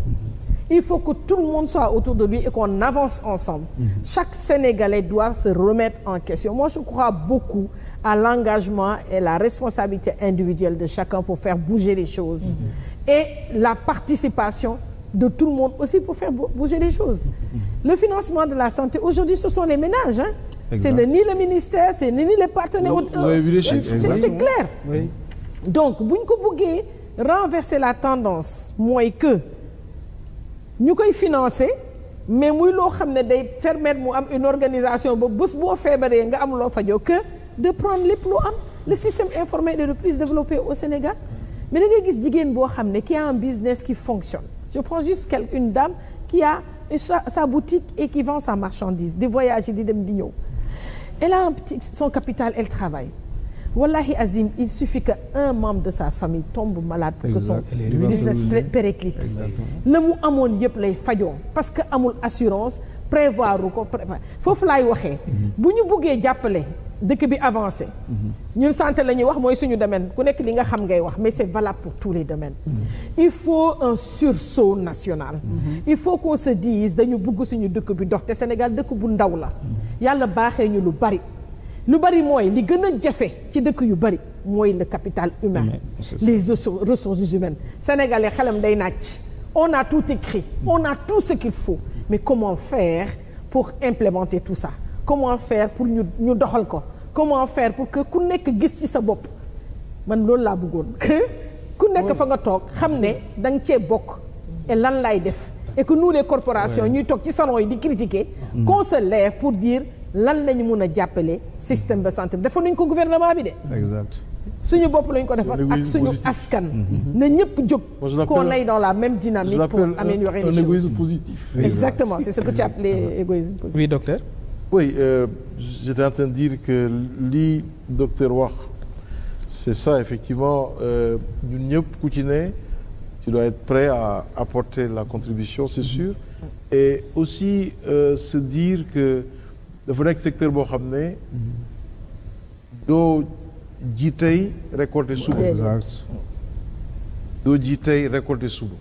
S2: Il faut que tout le monde soit autour de lui et qu'on avance ensemble. Chaque Sénégalais doit se remettre en question. Moi, je crois beaucoup à l'engagement et la responsabilité individuelle de chacun pour faire bouger les choses. Et la participation de tout le monde aussi pour faire bouger les choses. Le financement de la santé, aujourd'hui, ce sont les ménages. Hein? C'est ni le ministère, c'est ni les partenaires.
S4: Vous avez vu les chiffres?
S2: C'est clair.
S1: Oui.
S2: Donc, bu ñu ko bëggee renverser la tendance mooy que ñu koy financer mais muy loo xam ne day permettre mu am une organisation ba bés boo feebaree nga am loo fajoo que de prendre lépp loo am. Le système informel est le plus développé au Sénégal mais da ngay gis jigéen boo xam ne qui a un business qui fonctionne. Je prends juste une dame qui a sa boutique et qui vend sa marchandise di voyager di dem di ñëw. Elle a son capital, elle travaille. Wallahi Azim, il suffit qu'un membre de sa famille tombe malade pour que son business périclite. La mu amoon yëpp lay fajoo parce que amul assurance prévoir ko foofu laay waxee. bu ñu buggee jàppale dëkk bi avancé. ñun santé la ñuy wax mooy suñu domaine ku nekk li nga xam ngay wax mais c'est valable pour tous les domaines. Il faut un sursaut national. Il faut qu'on se dise dañu bugg suñu dëkk bi dox te Sénégal dëkk bu ndaw la. Yàlla baaxee ñu lu bari. Lu bari mooy li gën a jafe ci dëkk yu bari mooy le capital humain. Les ressources humaines. Sénégalais xelam day naaj. On a tout écrit. On a tout ce qu'il faut. Mais comment faire pour implémenter tout ça? Comment faire pour ñu doxal ko? Comment faire pour que ku nekk gis ci sa bopp? Man loolu laa bëggoon. Que ku nekk fa nga toog xam ne da nga cee bokk. Et lan lay def? Et que nous les corporations ñuy toog ci salon yi di critiquer. Qu'on se lève pour dire lan lañu mun a jàppale système de santé bi defoon nañu ko gouvernement bi de.
S3: Exact.
S2: suñu bopp lañu ko defar ak suñu askan. na ñëpp jóg. qu'on aille dans la même dynamique pour améliorer les choses.
S4: Un égoïsme positif.
S2: Exactement, c'est ce que tu appelais égoïsme positif.
S1: Oui, docteur.
S4: Oui, j'étais en train de dire que li docteur wax c'est ça effectivement ñun ñëpp ku ci ne tu dois être prêt à apporter la contribution, c'est sûr. Et aussi se dire que dafa nekk secteur boo xam ne doo ji tey récolter suba.
S3: Exact.
S4: doo ji tey récolter suba.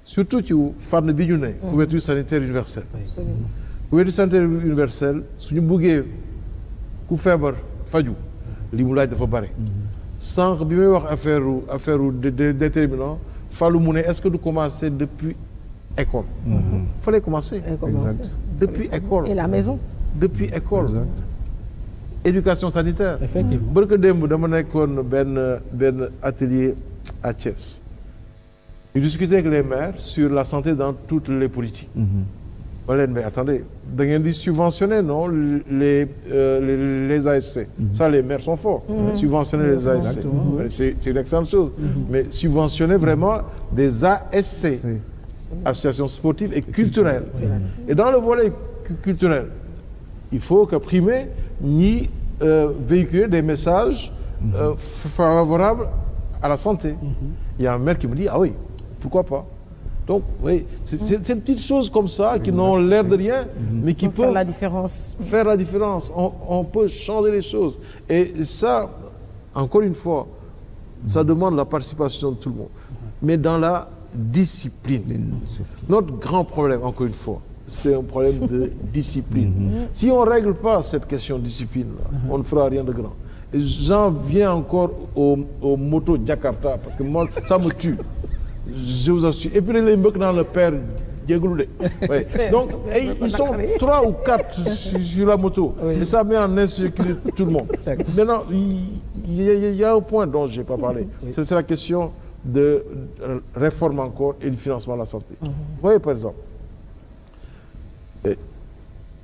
S4: surtout ci fànn bi ñu ne. couverture sanitaire universelle. couverture sanitaire universelle suñu buggee ku feebar faju li mu laaj dafa bare. sànq bi may wax affaire déterminant Fallou mu ne est-ce que du commencer depuis école. fallait commencer.
S3: Exact.
S4: Depuis école.
S2: Et la maison.
S4: Depuis école.
S3: Exact.
S4: Éducation sanitaire.
S1: Effectivement.
S4: barke démb dama nekkoon benn atelier à Thiès. ñu discuter avec les maires sur la santé dans toutes les politiques. ma leen mais attendez da ngeen di subventionner non les ASC. Ça les maires sont forts. Subventionner les ASC. C'est une excellente chose. Mais subventionner vraiment des ASC. Associations sportives et culturelles. Et dans le volet culturel, il faut que primer ñi véhiculer des messages favorables à la santé. Il y a un maire qui me dit ah oui, pourquoi pas. Donc oui, c'est des petites choses comme ça qui n'ont l'air de rien, mais qui peuvent
S2: faire la différence.
S4: Faire la différence. On peut changer les choses. Et ça, encore une fois, ça demande la participation de tout le monde. Mais dans la discipline. Notre grand problème, encore une fois, c'est un problème de discipline. Si on ne règle pas cette question de discipline, on ne fera rien de grand. Et j'en viens encore aux motos Jakarta, parce que moi, ça me tue. Je vous assure. Et puis les mecs dans le père jégalu de. Oui. Donc ils sont 3 ou 4 sur la moto. Et ça met en insécurité tout le monde. Maintenant, il y a un point dont je n'ai pas parlé. C'est la question de réforme encore et du financement de la santé. Vous voyez par exemple,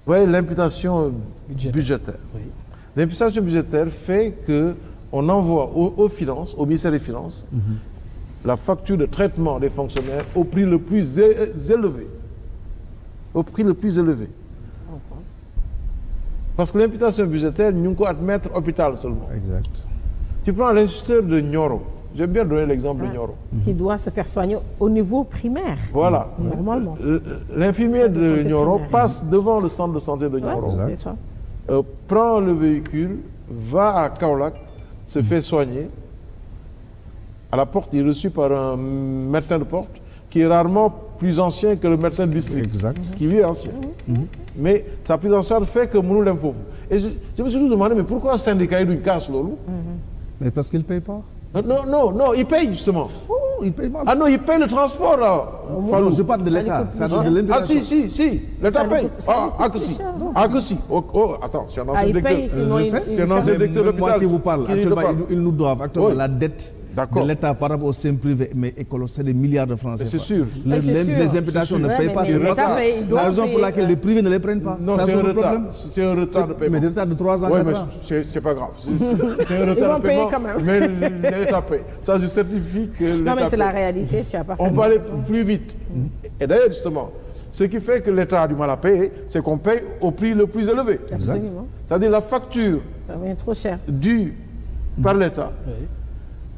S4: l'imputation budgétaire. Oui. L'imputation budgétaire fait qu'on envoie aux finances, au ministère des Finances, la facture de traitement des fonctionnaires au prix le plus élevé. Au prix le plus élevé. Parce que l'imputation budgétaire, nous pouvons admettre hôpital seulement.
S3: Exact.
S4: Tu prends l'instituteur de Nioro. J'ai bien donné l'exemple de Nioro.
S2: Qui doit se faire soigner au niveau primaire.
S4: Voilà.
S2: Normalement.
S4: L'infirmier de Nioro passe devant le centre de santé de Nioro.
S2: C'est ça.
S4: Prend le véhicule, va à Kaolack, se fait soigner. À la porte, il est reçu par un médecin de porte qui est rarement plus ancien que le médecin de district.
S3: Exact.
S4: Qui lui est ancien. Mais sa prise en charge fait que nous l'aimons faux. Et je me suis toujours demandé, mais pourquoi un syndicat d'une casse l'eau?
S3: Mais parce qu'il ne paye pas.
S4: Non, il paye justement.
S3: Oh, il paye mal.
S4: Ah non, il paye le transport là.
S3: Non, je parle de l'État. Ça de l'imputation.
S4: Ah si, l'État paye. Que si. Oh, attends, c'est un ancien directeur. C'est un ancien directeur d'hôpital.
S3: Moi qui vous parle, actuellement, ils nous doivent actuellement la dette de l'État par rapport au système privé, mais c'est des milliards de francs.
S4: C'est sûr.
S3: Les imputations ne payent pas. C'est la raison pour laquelle les privés ne les prennent pas.
S4: Non, c'est un retard. C'est un retard de paiement.
S3: Mais des retards de 3 ans, 4 ans.
S4: C'est pas grave. C'est un retard de paiement. Mais l'État paye. Ça, je certifie que l'État paye.
S2: Non, mais c'est la réalité, tu as pas fait.
S4: On peut aller plus vite. Et d'ailleurs, justement, ce qui fait que l'État a du mal à payer, c'est qu'on paye au prix le plus élevé.
S2: Absolument.
S4: C'est-à-dire la facture
S2: ça devient trop cher.
S4: Due par l'État.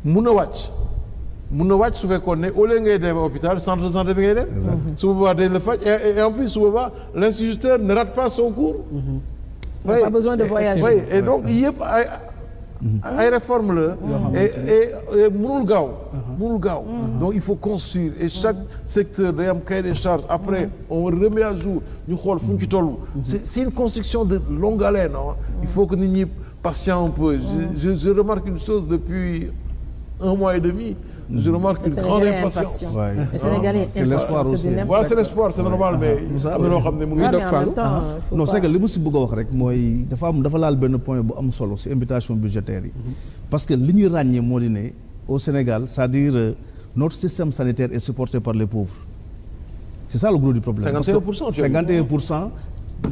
S4: mun na wàcc su fekkoon ne au lieu ngay dem hôpital centre de santé bi ngay dem. su boobaa dañ la faj et en plus su boobaa l'instituteur ne rate pas son cours.
S2: Il n'a pas besoin de voyager.
S4: Oui, et donc yëpp ay réforme la. et mënul gaaw. Donc il faut construire et chaque secteur day am cahier des charges après on remet à jour ñu xool fu ñu ci toll. C'est une construction de longue haleine. Il faut que nit ñi patient un peu. Je remarque une chose depuis 1 mois et demi. Je remarque une grande impatience.
S2: Les Sénégalais,
S3: c'est l'espoir aussi.
S4: Voilà, c'est l'espoir, c'est normal, mais am na loo xam ne mënuñu dog Fallou.
S3: Non, c'est que li mu si bëgg a wax rek mooy dafa laal benn point bu am solo si imputation budgétaire yi. Parce que li ñuy ràññee moo di ne au Sénégal, c'est-à-dire notre système sanitaire est supporté par les pauvres. C'est ça le gros du problème. 51%.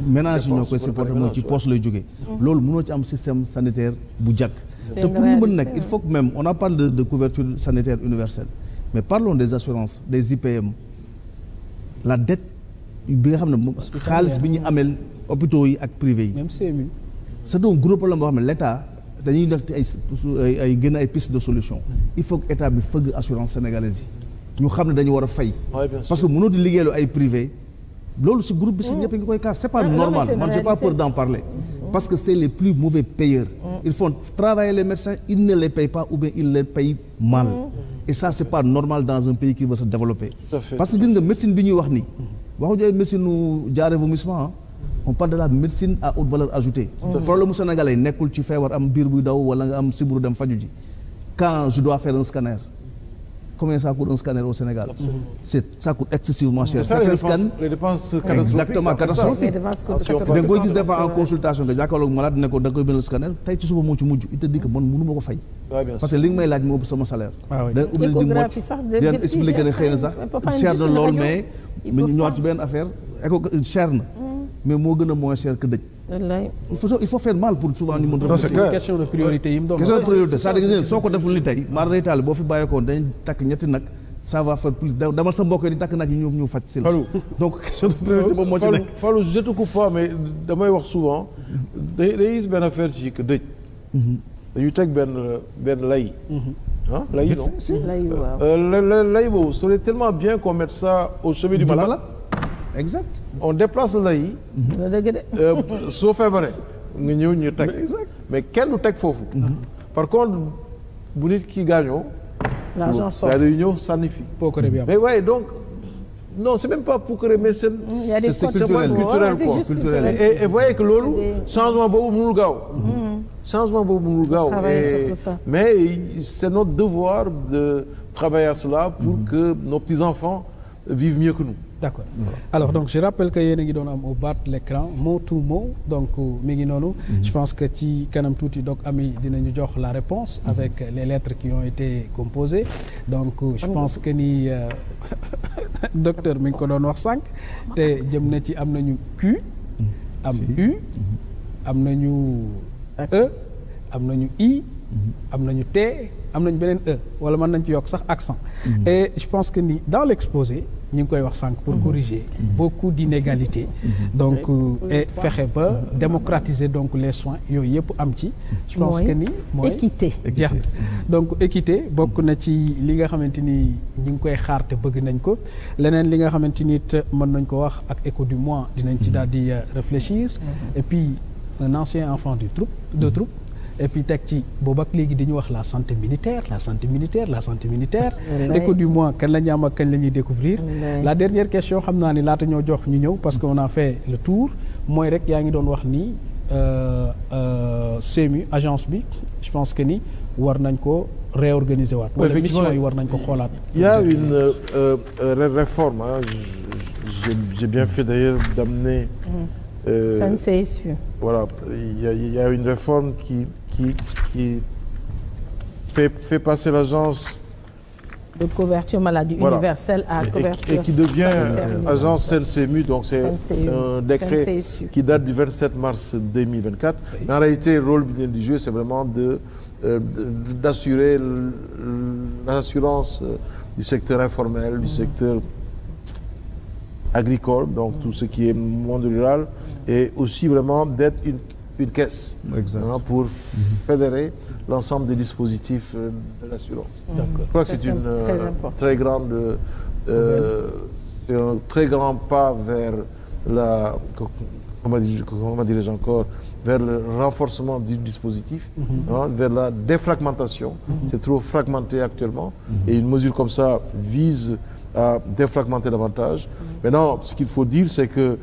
S3: Ménage yi ñoo koy supporté mooy ci poche lay jógee. Loolu mënoo ci am système sanitaire bu jàkk. te pour ñu mën nekk il faut que même on a parlé de couverture sanitaire universelle mais parlons des assurances des IPM la dette bi nga xam ne moom xaalis bi ñu ameel hôpitaux yi ak privés yi.
S1: même CMU.
S3: c'est un gros problème boo xam ne l'État dañuy nekk ay génn ay pistes de solution. Il faut que état bi fëgg assurance sénégalaise yi ñu xam ne dañu war a fay. parce que mënoo di liggéeylu ay privés. loolu si groupe bi si ñëpp ngi koy kaas c'est pas normal man j'ai pas peur d'en parler parce que c'est les plus mauvais payeurs ils font travailler les médecins ils ne les payent pas ou bien ils les payent mal et ça c'est pas normal dans un pays qui veut se développer parce que gis nga médecine bi ñuy wax nii waxuñu ay médecine u jaare vomissement on parle de la médecine à haute valeur ajoutée problème mu sénégalais nekkul ci feebar am biir buy daw wala nga am siburu dem faju ji quand je dois faire un scanner. Combien ça coûte un scanner au Sénégal? Ça coûte excessivement cher.
S4: Les dépenses catastrophiques.
S3: Exactement, catastrophique. Da nga koy gis des fois en consultation nga jàkkaarloog malade ne ko da nga koy bindal scanner tey ci suba moo ci mujj il te dit que man mënu ma ko fay. parce que li nga may laaj moo ëpp sama salaire. day ubbi di mocc di leen expliquer ne xëy na sax cher na lool mais ñu ñëwaat ci benn affaire éco cher na mais moo gën a moins cher que dëj. Il faut faire mal pour souvent ñu mën a.
S1: c'est une question de priorité yi mu doon.
S3: question de priorité c'est-à-dire soo ko deful ni tey maar reytaale boo fi bàyyeekoon dañ takk ñetti nag ça va faire plus dama sa mbokk yi di takk nag yi ñu faj si la. donc question de priorité boobu moo ci nekk.
S4: Fallou je te coupe pas mais damay wax souvent day gis benn affaire ci que dëj. dañuy teg benn lay. lay non. lay boobu serait tellement bien qu'on mette ça au chevet du malade.
S3: Exact.
S4: On déplace la yi. soo feebaree nga ñëw ñu teg. mais kenn du teg foofu. par contre bu nit ki gaañoo.
S2: l'argent sort.
S4: daa day ñëw sànni fi. mais ouais donc non c'est même pas puukare mais c'est culturel et voyez que loolu changement boobu mënul gaaw. changement boobu mënul gaaw. mais c'est notre devoir de travailler à cela pour que nos petits-enfants vivent mieux que nous.
S1: d'accord alors donc je rappelle que yéen a ngi doon am au bas de l'écran mot to mot donc mi ngi noonu. Je pense que ci kanam tuuti donc Ami dinañu jox la réponse avec les lettres qui ont été composées donc je pense que ni docteur mi ngi ko doon wax sànq te jëm na ci am nañu Q am U am nañu E am nañu I am nañu T am nañu beneen E wala mën nañ ci yokk sax accent et je pense que ni dans l'exposé ñu ngi koy wax sànq pour corriger beaucoup d'inégalités donc et fexe ba démocratiser donc les soins yooyu yëpp am ci je pense que ni mooy
S2: équité
S1: jeex na donc équité bokk na ci li nga xamante ni ñu ngi koy xaar te bëgg nañ ko leneen li nga xamante ni mën nañ ko wax ak écho du mois dinañ ci daal di réfléchir et puis un ancien enfant de troupe et puis teg ci boobu ak léegi dañuy wax la santé militaire écho du mois kañ la ñu am ak kañ la ñuy découvrir la dernière question xam naa ni laata ñoo jox ñu ñëw parce que on a fait le tour mooy rek yaa ngi doon wax ni CMU agence bi je pense que ni war nañ ko réorganiser waat wala mission yi war nañ ko xoolaat.
S4: Il y a une réforme j'ai bien fait d'ailleurs d'amener voilà il y a une réforme qui fait passer l'agence
S2: de couverture maladie universelle à couverture
S4: et qui devient agence CNCMU, donc c'est un décret qui date du 27 mars 2024. Oui. En réalité, le rôle du jeu, c'est vraiment d'assurer l'assurance du secteur informel, du secteur agricole, donc tout ce qui est monde rural, et aussi vraiment d'être une caisse pour fédérer l'ensemble des dispositifs de l'assurance. Je crois que c'est une très grande, c'est un très grand pas vers la, comment dirais-je encore, vers le renforcement du dispositif, vers la défragmentation. C'est trop fragmenté actuellement, et une mesure comme ça vise à défragmenter davantage. Maintenant, ce qu'il faut dire, c'est que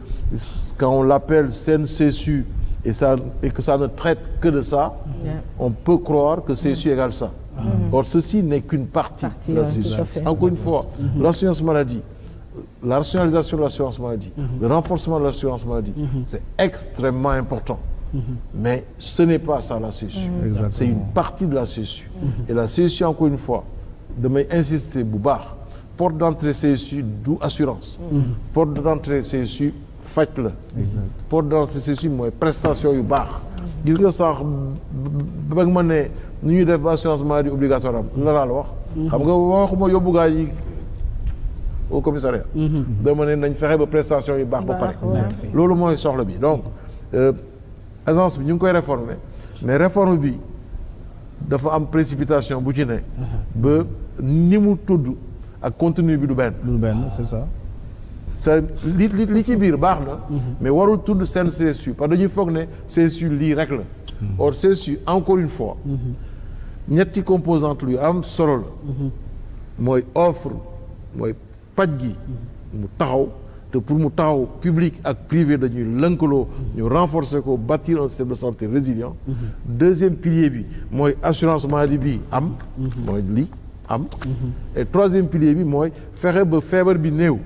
S4: quand on l'appelle CNCSU et que ça ne traite que de ça, on peut croire que CSU égale ça. Or, ceci n'est qu'une partie de la CSU. Encore une fois, l'assurance maladie, la rationalisation de l'assurance maladie, le renforcement de l'assurance maladie, c'est extrêmement important. Mais ce n'est pas ça la CSU. C'est une partie de la CSU. Et la CSU, encore une fois, de m'insister, Boubar, porte d'entrée CSU, d'où assurance. Porte d'entrée CSU, faj la. porte d'entrée CSU mooy prestation yu baax. gis nga sax ba nga ma ne nu ñuy def ba assurance maladie obligatoire am la laa la wax. xam nga waxuma yóbbu gaa yi au commissariat. dama ne nañ fexe ba prestation yu baax ba pare. loolu mooy soxla bi donc agence bi ñu ngi koy réformer mais réforme bi dafa am précipitation bu ci ne. ba ni mu tudd ak contenu bi du benn.
S3: c'est ça.
S4: li ci biir baax na mais warul tudd seen CSU parce que dañuy foog ne CSU lii rek la or CSU encore une fois ñetti composante lu am solo la mooy offre mooy paj gi mu taxaw te pour mu taxaw public ak privé dañuy lënkaloo ñu renforcer ko bâtir un système de santé résilient deuxième pilier bi mooy assurance maladie bi am mooy lii am et troisième pilier bi mooy fexe ba feebar bi néew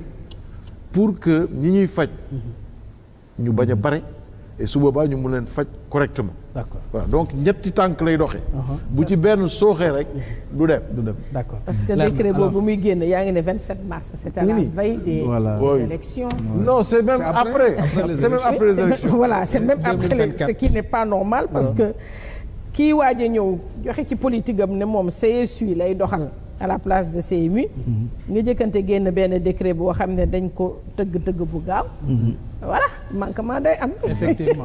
S4: pour que ñi ñuy faj ñu bañ a bare et su boobaa ñu mun leen faj correctement.
S1: D'accord.
S4: Voilà donc ñetti tànk lay doxee. bu ci benn sooxee rek du dem.
S1: D'accord.
S2: parce que décret boobu muy génn yaa ngi ne 27 mars. c'était à la veille des élections.
S4: non c'est même après. c'est même après les élections.
S2: voilà c'est même après ce qui n'est pas normal parce que kii waaj a ñëw joxe ci politique am ne moom CSU lay doxal. à la place de CMU. nga jëkkante génn benn décret boo xam ne dañ ko tëgg bu gaaw. voilà manquement day am.
S1: effectivement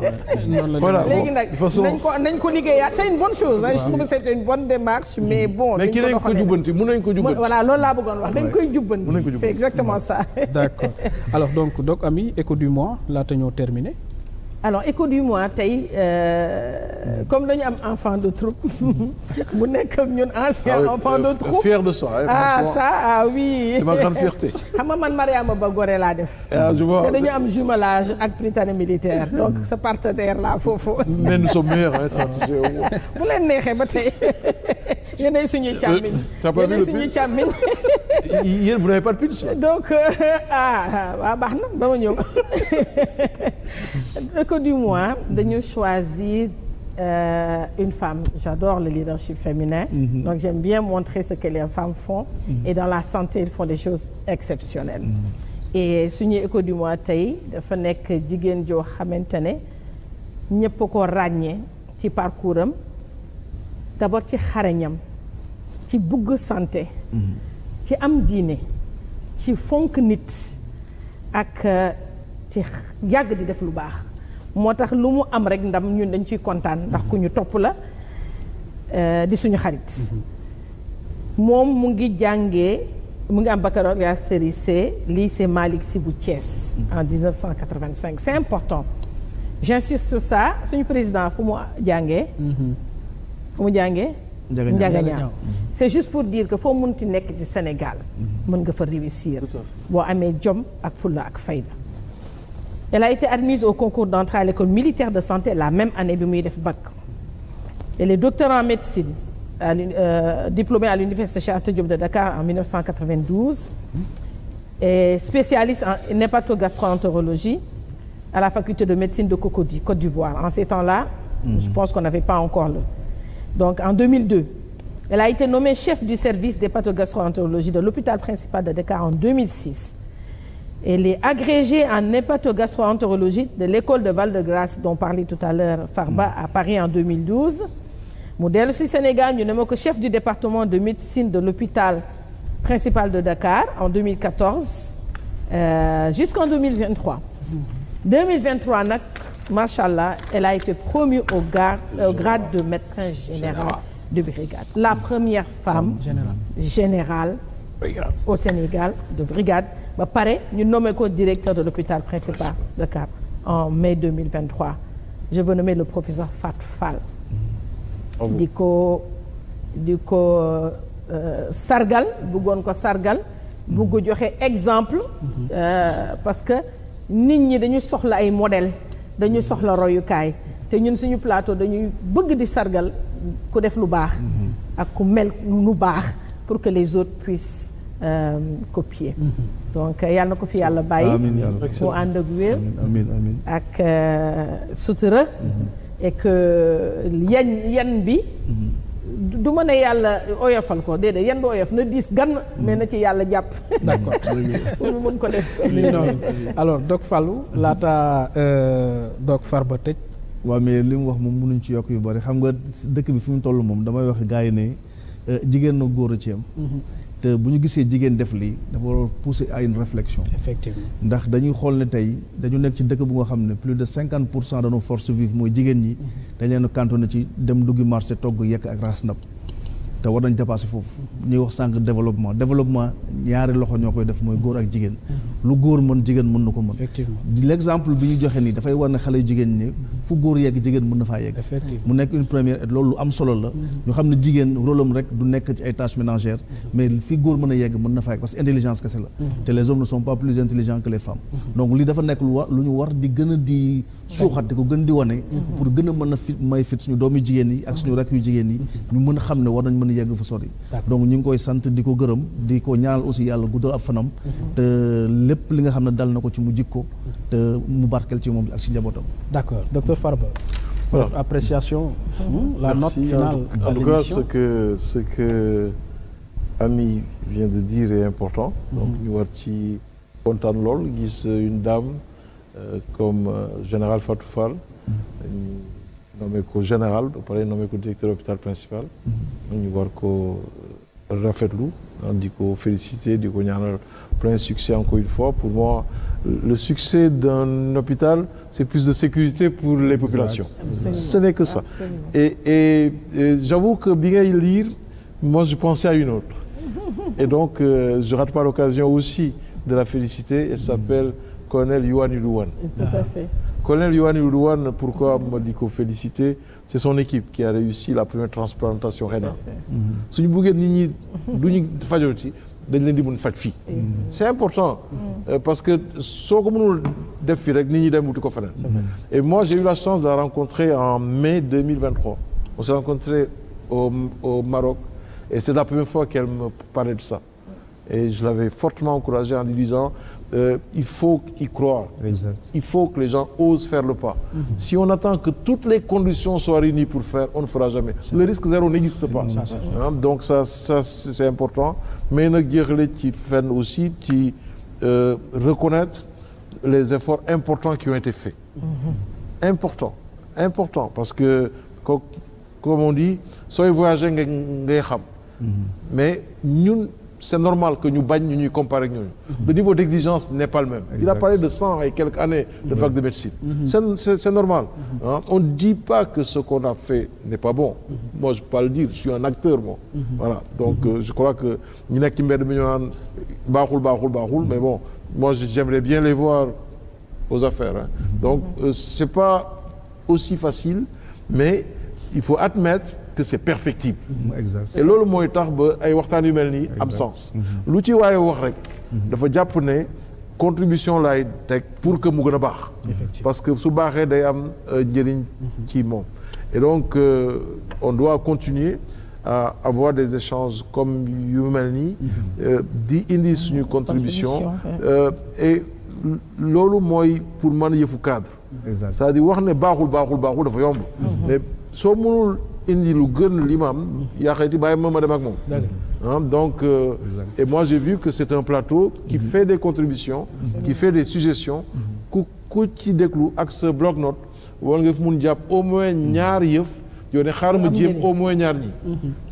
S4: voilà
S2: léegi nag nañ ko liggéeyaat c'est une bonne chose. je trouve que c'est une bonne démarche mais bon.
S4: mais ki nañ ko jubbanti mun nañ ko jubbanti.
S2: voilà loolu laa bëggoon wax dañ koy jubbanti. c'est exactement ça.
S1: d'accord alors donc Ami écho du mois laata ñoo terminer.
S2: alors écho du mois tey comme dañu am enfant de troupe mu nekk ak ñun ancien enfant de troupe
S4: fier de ça
S2: oui
S4: c'est ma grande fierté
S2: xam nga man Mariama Ba Gorée laa def te dañu am jumelage ak Prytanée militaire donc sa partenaire là foofu
S4: mais nous sommes meilleurs
S2: bu leen neexee ba tey yéenay suñuy càmmiñ. yéenay suñuy càmmiñ.
S4: yéen vous n'avez pas de pulse.
S2: donc waaw baax na ba ma ñëw. écho du mois dañu choisir une femme. J'adore le leadership féminin. Donc j'aime bien montrer ce que les femmes font. Et dans la santé, ils font des choses exceptionnelles. Et suñu écho du mois tey dafa nekk jigéen joo xamante ne ñëpp ko ràññee ci parcours am d'abord ci xarañam ci bugg santé. ci am diine ci fonk nit ak ci yàgg di def lu baax moo tax lu mu am rek ndam ñun dañ ciy kontaan ndax ku ñu topp la di suñu xarit moom mu ngi jàngee mu ngi am baccalauréat série C lycée Malick Sy bu Thiès en 1985 c'est important j'insiste sur ça suñu président fu mu jàngee Njagañaaw c'est juste pour dire que foo mënti nekk ci Sénégal mën nga fa réussir boo amee jom ak fulla ak fayda. Elle a été admise au concours d'entrée à l'école militaire de santé la même année bi muy def bac. Elle est docteur en médecine diplômée à l'université Cheikh Anta Diop de Dakar en 1992 et spécialiste en hépatogastro-entérologie à la faculté de médecine de Cocody, Côte d'Ivoire. En ces temps-là, je pense qu'on n'avait pas encore le. Donc en 2002, elle a été nommée chef du service d'hépatogastro-entérologie de l'hôpital principal de Dakar en 2006. Elle est agrégée en hépatogastro-entérologie de l'école de Val-de-Grâce dont parlait tout à l'heure Farba à Paris en 2012. mu dellu si Sénégal ñu nommé ko chef du département de médecine de l'hôpital principal de Dakar en 2014 jusqu'en 2023. 2023 nag macha allah elle a été promue au grade de médecin général de brigade. La première femme générale au Sénégal de brigade ba pare ñu nommé ko directeur de l'hôpital principal de Dakar en mai 2023. Je veux nommer le professeur Fatou Fall. di ko sargal bëggoon ko sargal bëgg joxe exemple parce que nit ñi dañu soxla ay modèle dañu soxla royukaay te ñun suñu plateau dañuy bëgg di sargal ku def lu baax ak ku mel lu baax pour que les autres puissent copier donc yàlla na ko fi yàlla bàyyi mu ànd ak wér ak sutura et que yan bi du ma ne yàlla oyofal ko déedéet yan du oyof na diis gan mais na ci yàlla jàpp.
S1: d'accord
S2: pour mu mën ko def.
S1: alors Doc Fallou laata Doc Farba tëj.
S3: waaw mais li mu wax moom mënuñ ci yokk yu bari xam nga dëkk bi fi mu toll moom damay wax gars yi ne jigéen na góor a ci am. te bu ñu gisee jigéen def lii dafa war a pousser à une réflexion.
S1: Effectivement.
S3: ndax dañuy xool ne tey dañu nekk ci dëkk bu nga xam ne plus de 50% de nos forces vives mooy jigéen ñi dañ leen a cantonné ci dem duggi marché togg yekk ak raas ndab te war nañ dépassé foofu ñuy wax sànq développement ñaari loxo ñoo koy def mooy góor ak jigéen lu góor mën jigéen mën na ko mën.
S1: Effectivement.
S3: L'exemple bi ñu joxe nii dafay war ne xale yu jigéen ñi fu góor yegg jigéen mën na faa yegg. mu nekk une première et loolu lu am solo la. ñu xam ne jigéen rôle am rek du nekk ci ay tâches ménagères mais fi góor mën a yegg mën na faa yegg parce que intelligence kese la. te les hommes ne sont pas plus intelligents que les femmes. donc lii dafa nekk lu ñu war di gën a di suuxat di ko gën di wane. pour gën a mën a may fit suñu doomi jigéen yi ak suñu rakk yu jigéen yi ñu mën a xam ne war nañ mën a yegg fu sori. donc ñu ngi koy sant di ko gërëm di ko ñaanal aussi yàlla guddal ab fanam. te lépp li nga xam ne dal na ko ci mu jikko te mu barkeel ci moom ak ci njabootam.
S1: D'accord docteur Farba.
S4: Voilà.
S1: Votre appréciation. La note finale.
S4: En tout cas ce que Ami vient de dire est important. donc ñu war ci kontaan lool gis une dame comme général Fatou Fall. nommé ko général ba pare nommé ko directeur hôpital principal. ñu war ko rafetlu di ko féliciter di ko ñaanal plein succès encore une fois. Pour moi le succès d'un hôpital c'est plus de sécurité pour les populations. Absolument. Ce n'est que ça. Et j'avoue que bi ngay lire moi je pensais à une autre et donc je rate pas l'occasion aussi de la féliciter. Elle s'appelle colonel Yohani Louane.
S2: Tout à fait.
S4: Colonel Yohani Louane, pourquoi ma di ko féliciter, c'est son équipe qui a réussi la première transplantation rénale. suñu buggee nit ñi du ñu fajoo ci dañ leen di mën faj fii. c'est important parce que soo ko mënul def fii rek nit ñi dem wuti ko feneen. Et moi j'ai eu la chance de la rencontrer en mai 2023. On s'est rencontré au Maroc Et c'est la première fois qu'elle me parlait de ça. Et je l'avais fortement encouragé en lui disant il faut y croire.
S3: Exact.
S4: Il faut que les gens osent faire le pas. Si on attend que toutes les conditions soient réunies pour faire, on ne fera jamais. Le risque zéro n'existe pas. Donc ça c'est important. Mais nag jeexale ci fenn aussi ci reconnaître les efforts importants qui ont été faits. Important parce que comme on dit sooy voyager ngay xam. Mais ñun c'est normal que ñu bañ ñu ñuy comparer ak ñooñu. Le niveau d'exigence n'est pas le même. Exact. Il a parlé de 100 et quelques années de fac de médecine. C'est normal. Hein? On ne dit pas que ce qu'on a fait n'est pas bon. Moi, je peux pas le dire. Je suis un acteur, moi. Voilà. Donc, je crois que ñi nekk ci mbedd mi ñu naan baaxul. Mais bon, moi, j'aimerais bien les voir aux affaires. Hein? Donc, c'est pas aussi facile, mais il faut admettre que c'est perfectible.
S3: Exact.
S4: Et loolu mooy tax ba ay waxtaan yu mel nii am sens. lu ci waaye wax rek. dafa jàpp ne contribution laay teg pour que mu gën a baax. parce que su baaxee day am njëriñ ci moom. Et donc on doit continuer à avoir des échanges comme yu mel nii. di indi suñu contribution. Et loolu mooy pour man yëfu cadre.
S3: Exact.
S4: C'est-à-dire wax ne baaxul dafa yomb. mais soo mënul indi lu gën li ma am yaa xayti bàyyi ma dem ak moom. Donc et moi j'ai vu que c'est un plateau qui fait des contributions, qui fait des suggestions. ku ci déglu ak sa bloc-notes war nga fi mun jàpp au moins ñaar yëf yoo ne xaaral ma jéem au moins ñaar ñi.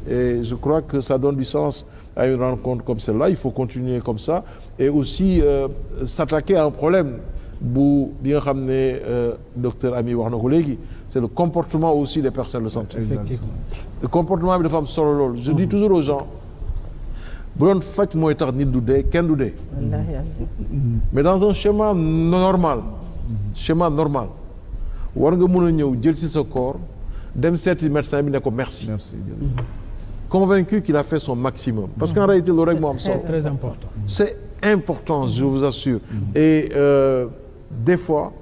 S4: Et je crois que ça donne du sens à une rencontre comme celle-là. Il faut continuer comme ça et aussi s'attaquer à un problème bi nga xam ne docteur Ami wax na ko léegi. C'est le comportement aussi des personnels de santé.
S1: Effectivement.
S4: Le comportement bi dafa am solo lool. Je dis toujours aux gens bu doon faj mooy tax nit du dee kenn du dee. Mais dans un schéma normal war nga mën a ñëw jël ci sa corps dem seeti médecin bi ne ko merci. Convaincu qu'il a fait son maximum. Parce qu'en réalité loolu rek moo am solo.
S1: C'est très important.
S4: C'est important, je vous assure. Et des fois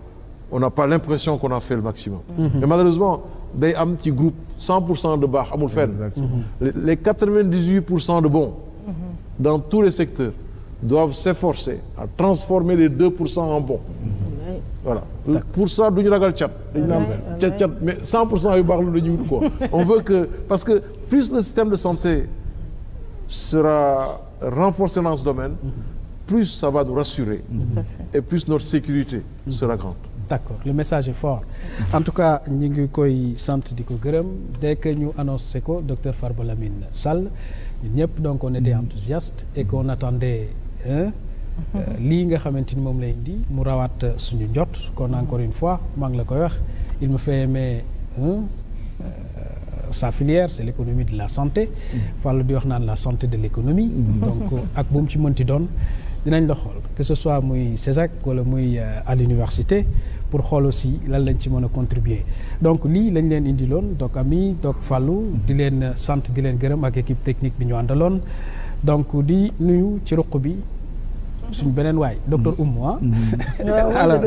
S4: on n'a pas l'impression qu'on a fait le maximum. Mais malheureusement day am ci groupe 100% de baax amul fenn. Les 98% de bons dans tous les secteurs doivent s'efforcer à transformer les 2% en bons. Voilà. Pour ça duñu ragal cat. dañu naan cat mais 100% yu baax lu dañuy wut quoi. On veut que parce que plus le système de santé sera renforcé dans ce domaine, plus ça va nous rassurer. Et plus notre sécurité sera grande.
S1: D'accord, le message est fort. En tout cas ñu ngi koy sant di ko gërëm dès que ñu annoncé ko docteur Farba Lamine Sall ñun ñëpp donc on était enthousiaste et qu'on attendait lii nga xamante ni moom lay indi mu rawaat suñu njot kon encore une fois maa ngi la koy wax il me fait aimer sa filière c'est l'économie de la santé. Fallou di wax naan la santé de l'économie. Donc ak bu mu ci mënti doon dinañ la xool que ce soit muy CESAC wala muy à l'université pour xool aussi lan lañ ci mën a contribuer. Donc lii lañ leen indiloon donc Ami donc Fallou di leen sant di leen gërëm ak équipe technique bi ñu àndaloon donc di nuyu ci ruq bi suñ beneen waay docteur Oumou alors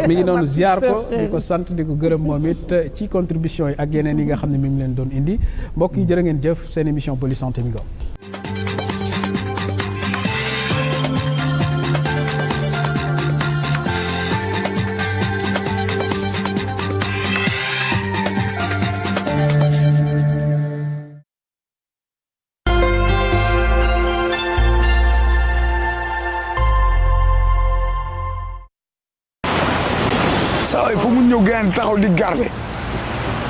S1: mi ngi noonu ziar ko di ko sant di ko gërëm moom it ci contribution yi ak yeneen yi nga xam ne mi ngi leen doon indi mbokk yi jërë ngeen jëf seen émission Police Santé mi ngo
S5: saa yi fu mu ñëw gën taxaw di garder